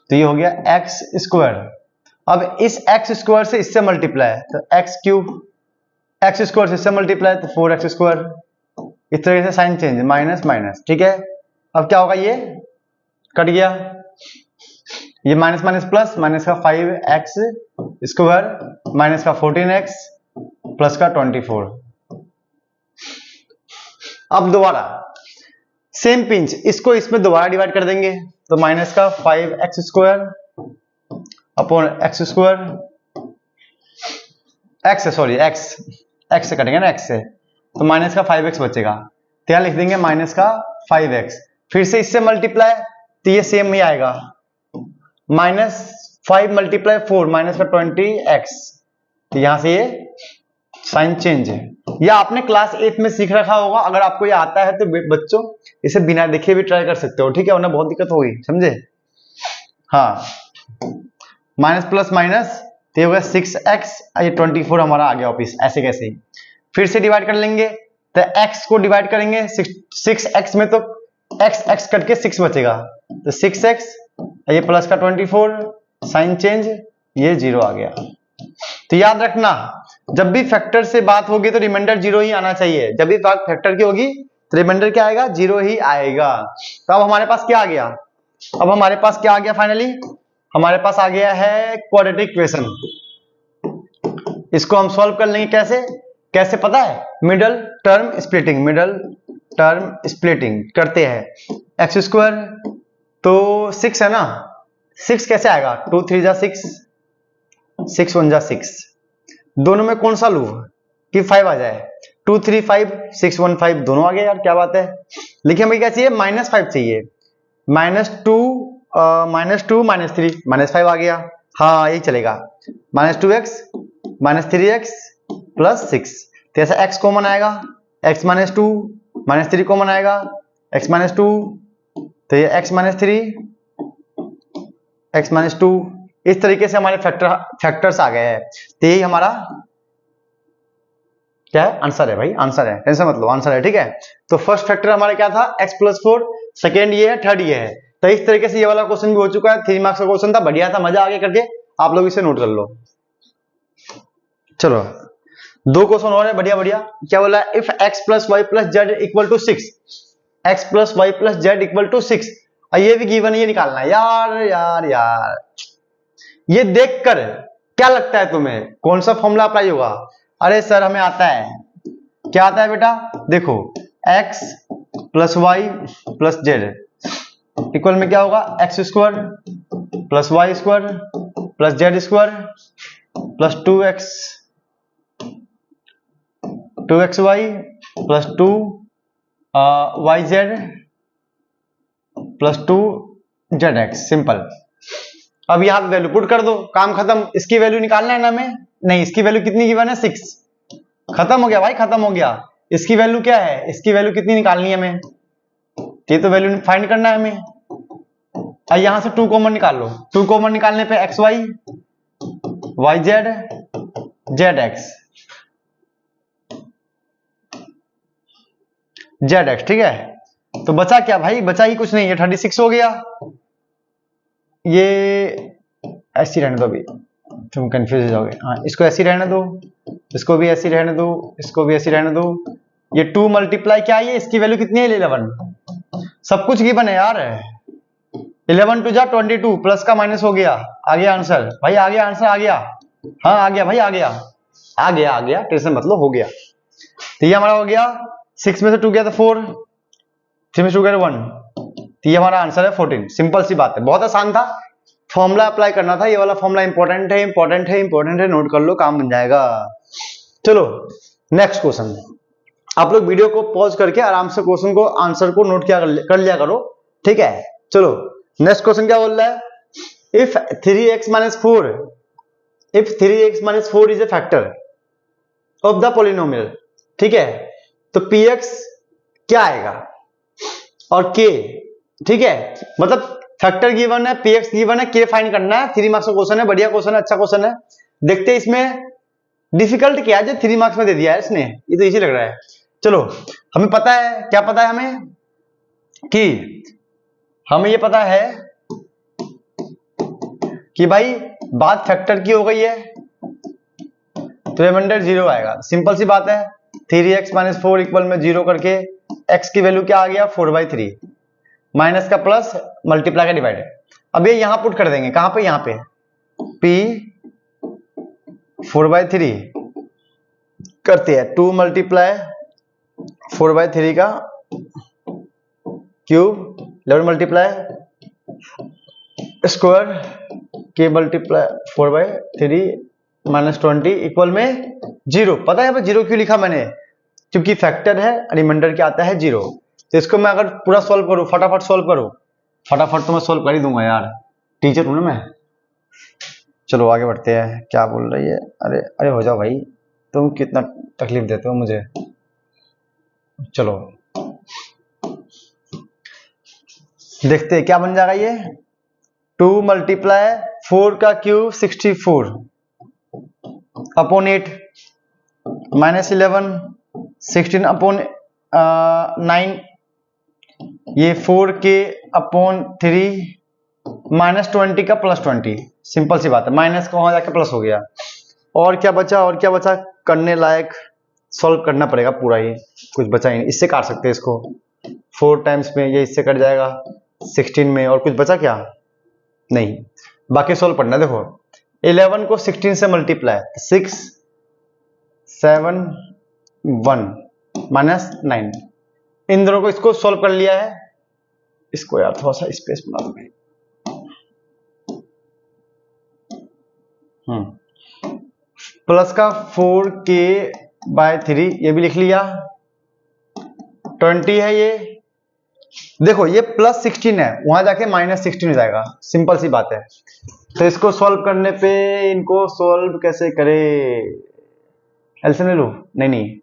तो ये हो गया x²। अब इस x² से इससे मल्टीप्लाई, तो x³ x² से इससे मल्टीप्लाई तो 4x², इस तरीके से साइन चेंज, माइनस माइनस, ठीक है। अब क्या होगा, ये कट गया, ये माइनस माइनस प्लस, माइनस का 5x² माइनस का 14x प्लस का 24। अब दोबारा सेम पिंच, इसको इसमें दोबारा डिवाइड कर देंगे, तो माइनस का 5x² अपॉन x², x से कटेंगे ना, x से, तो माइनस का 5x बचेगा, तो यहां लिख देंगे माइनस का 5x, फिर से इससे मल्टीप्लाई, तो ये सेम ही आएगा, -5 × 4 माइनस का 20x, तो यहां से ये साइन चेंज है। या आपने क्लास 8 में सीख रखा होगा, अगर आपको ये आता है तो बच्चों इसे बिना देखे भी ट्राई कर सकते हो, ठीक है, वरना बहुत दिक्कत होगी, समझे। हाँ, माइनस प्लस माइनस, तो ये होगा 6x, ये 24 हमारा आ गया वापिस, ऐसे कैसे ही फिर से डिवाइड कर लेंगे, तो x को डिवाइड करेंगे 6x में, तो x कट के 6 बचेगा, तो 6x, ये प्लस का 24, साइन चेंज, ये 0 आ गया। तो याद रखना, जब भी फैक्टर से बात होगी तो रिमाइंडर 0 ही आना चाहिए, जब भी बात फैक्टर की होगी तो रिमाइंडर क्या आएगा, 0 ही आएगा। तो अब हमारे पास क्या आ गया, अब हमारे पास क्या आ गया, फाइनली हमारे पास आ गया है क्वाड्रेटिक इक्वेशन। इसको हम सॉल्व कर लेंगे, कैसे पता है, मिडल टर्म स्प्लिटिंग करते हैं। x² तो 6 है ना, 6 कैसे आएगा, 2 3 जा 6, 6 1 जा 6, दोनों में कौन सा लूं कि 5 आ जाए, 2 3 5 6 1 5 दोनों आ गए यार, क्या बात है। लेकिन हमें क्या चाहिए, -5 चाहिए, -2 -3 -5 आ गया, हाँ यही चलेगा, -2x -3x प्लस 6, तो ऐसा x कॉमन आएगा, x -2 -3 कॉमन आएगा, x -2, तो ये x -3 x -2, इस तरीके से हमारे फैक्टर्स आ गए हैं। तो यही हमारा क्या है? आंसर है भाई, आंसर है, टेंशन मत लो, आंसर है। ठीक है, तो फर्स्ट फैक्टर हमारा क्या था? x+4, सेकेंड ये है, थर्ड ये है। तो इस तरीके से ये वाला क्वेश्चन भी हो चुका है, 3 मार्क्स का क्वेश्चन था, बढ़िया था, मजा आ गया करके, आप लोग इसे नोट कर लो। चलो 2 क्वेश्चन और है, बढ़िया बढ़िया। क्या बोला? If x+y+z equal to 6, x+y+z equal to 6, और ये भी गिवन, ये निकालना है। यार यार यार, ये देखकर क्या लगता है तुम्हें कौन सा फॉर्मूला अप्लाई होगा? अरे सर हमें आता है। क्या आता है बेटा? देखो, x+y+z इक्वल में क्या होगा? x² plus y² plus z² plus 2xy plus 2yz plus 2zx। Simple. अब यहां पे वैल्यू पुट कर दो, काम खत्म। इसकी वैल्यू निकालना है ना हमें? नहीं, इसकी वैल्यू कितनी गिवन है? 6। खत्म हो गया भाई, खत्म हो गया। इसकी वैल्यू क्या है? इसकी वैल्यू कितनी निकालनी है हमें? ये तो वैल्यू फाइंड करना है हमें। और यहां से 2 कॉमन निकाल लो। 2 कॉमन निकालने पे xy yz zx zx। ठीक है, तो बचा क्या भाई? बचा ही कुछ नहीं है, 36 हो गया। ये ऐसी रहने दो, अभी तुम कंफ्यूज हो जाओगे। हाँ, इसको ऐसी रहने दो, इसको भी ऐसी रहने दो, इसको भी ऐसी रहने दो। ये 2 मल्टीप्लाई क्या है? इसकी वैल्यू कितनी है? 11। सब कुछ गिवन है यार। 11 टू जा 22, प्लस का माइनस हो गया, आ गया आंसर भाई, आ गया आंसर, आ गया। हाँ आ गया भाई, आ गया, आ गया, आ गया, टेंशन मतलब हो गया। तो ये हमारा हो गया, 6 में से 2 गया तो 4, 3 में से 2 गया तो 1, तो ये हमारा आंसर है 14। सिंपल सी बात है, बहुत आसान था। फॉर्मूला अप्लाई करना था, ये वाला फॉर्मूला इंपॉर्टेंट है, इंपॉर्टेंट है, इंपॉर्टेंट है, नोट कर लो, काम बन जाएगा। चलो नेक्स्ट क्वेश्चन। आप लोग वीडियो को पॉज करके आराम से क्वेश्चन को, आंसर को नोट कर लिया करो। ठीक है, चलो नेक्स्ट क्वेश्चन क्या बोल रहा है? If 3x-4 is a factor of the polynomial. ठीक है, तो px क्या आएगा और k। ठीक है, मतलब फैक्टर गिवन है, px गिवन है, k फाइंड करना है। 3 मार्क्स का क्वेश्चन है, बढ़िया क्वेश्चन है, अच्छा क्वेश्चन है। देखते हैं इसमें डिफिकल्ट क्या है जो 3 मार्क्स में दे दिया है इसने, ये तो इजी लग रहा है। चलो, हमें पता है, क्या पता है हमें? कि हमें ये पता है कि भाई बात फैक्टर की हो गई है, तो रिमाइंडर 0 आएगा। सिंपल सी बात है, 3x-4 इक्वल में 0 करके x की वैल्यू क्या आ गया? 4/3, माइनस का प्लस, मल्टीप्लाई का डिवाइड। अब ये यहां पुट कर देंगे, कहां पे? यहां पे p 4/3 करते हैं, 2 मल्टीप्लाई 4/3 का cube, 11 multiply square, k multiply 4/3 minus 20 equal में 0। पता है यहाँ पे 0 क्यों लिखा मैंने? क्योंकि फैक्टर है, रिमाइंडर क्या आता है? 0। तो इसको मैं अगर पूरा सॉल्व करूं, फटाफट सॉल्व करूं, फटाफट तो मैं सॉल्व कर ही दूंगा यार, टीचर हूं ना मैं। चलो आगे बढ़ते हैं। क्या बोल रही है? अरे अरे हो जाओ भाई, तुम कितना तकलीफ देते हो मुझे। चलो देखते हैं क्या बन जाएगा ये। 2 मल्टीप्लाई 4 का क्यूब 64 अपॉन 8 माइनस 11 16 अपॉन 9, ये 4k अपॉन 3 माइनस 20 का प्लस 20। सिंपल सी बात है, माइनस का वहां जाके प्लस हो गया। और क्या बचा? और क्या बचा करने लायक? सॉल्व करना पड़ेगा पूरा, ये कुछ बचा ही नहीं। इससे काट सकते हैं इसको, 4 टाइम्स में ये इससे कट जाएगा 16 में, और कुछ बचा क्या? नहीं, बाकी सॉल्व करना। देखो 11 को 16 से मल्टीप्लाई, 6 7 1 माइनस 9, इन दोनों को इसको सॉल्व कर लिया है। इसको यार थोड़ा सा स्पेस बना दो भाई। प्लस का 4k/3 ये भी लिख लिया, 20 है ये। देखो ये प्लस 16 है, वहां जाके माइनस 16 हो जाएगा, सिंपल सी बात है। तो इसको सॉल्व करने पे, इनको सॉल्व कैसे करें? एलसीएम ले लो। नहीं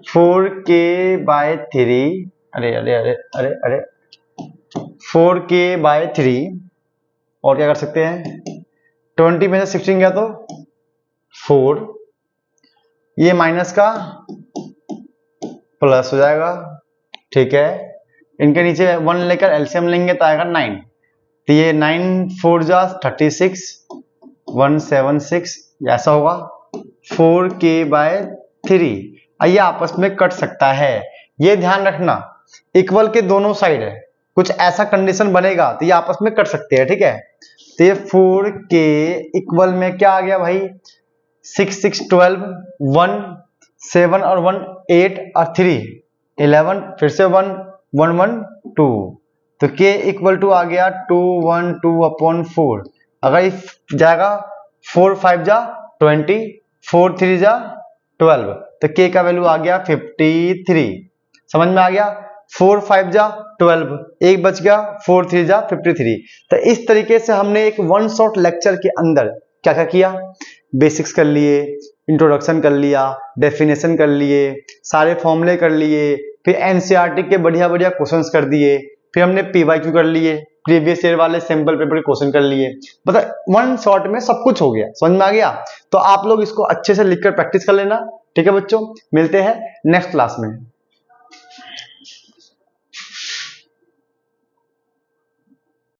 4k/3, अरे अरे अरे अरे अरे 4k/3, और क्या कर सकते हैं? 20 में से 16 गया तो 4, ये माइनस का प्लस हो जाएगा, ठीक है। इनके नीचे 1 लेकर एलसीएम लेंगे तो आएगा 9, तो ये 9 4 जा 36, 176 ऐसा होगा। 4k/3 ये आपस में कट सकता है, ये ध्यान रखना। इक्वल के दोनों साइड है, कुछ ऐसा कंडीशन बनेगा तो ये आपस में कट सकते हैं, ठीक है। तो ये 4k इक्वल में क्या आ गया भाई, 6 6 12, 1 7 और 1 8 और 3 11, फिर से 1 1 1 2, तो k इक्वल टू आ गया 212/4। अगर ये जाएगा 4 5 जा 20, 4 3 जा 12, तो k का वैल्यू आ गया 53। समझ में आ गया, 4 5 जा 12, एक बच गया, 4 3 जा 53। तो इस तरीके से हमने एक वन शॉट लेक्चर के अंदर क्या क्या किया, बेसिक्स कर लिए, इंट्रोडक्शन कर लिया, डेफिनेशन कर लिए, सारे फॉर्मूले कर लिए, फिर एनसीईआरटी के बढ़िया बढ़िया क्वेश्चंस कर दिए, फिर हमने पीवाईक्यू कर लिए, प्रीवियस ईयर वाले सैंपल पेपर के क्वेश्चन कर लिए। मतलब वन शॉट में सब कुछ हो गया, समझ में आ गया। तो आप लोग इसको अच्छे से लिखकर प्रैक्टिस कर लेना, ठीक है बच्चों। मिलते हैं नेक्स्ट क्लास में।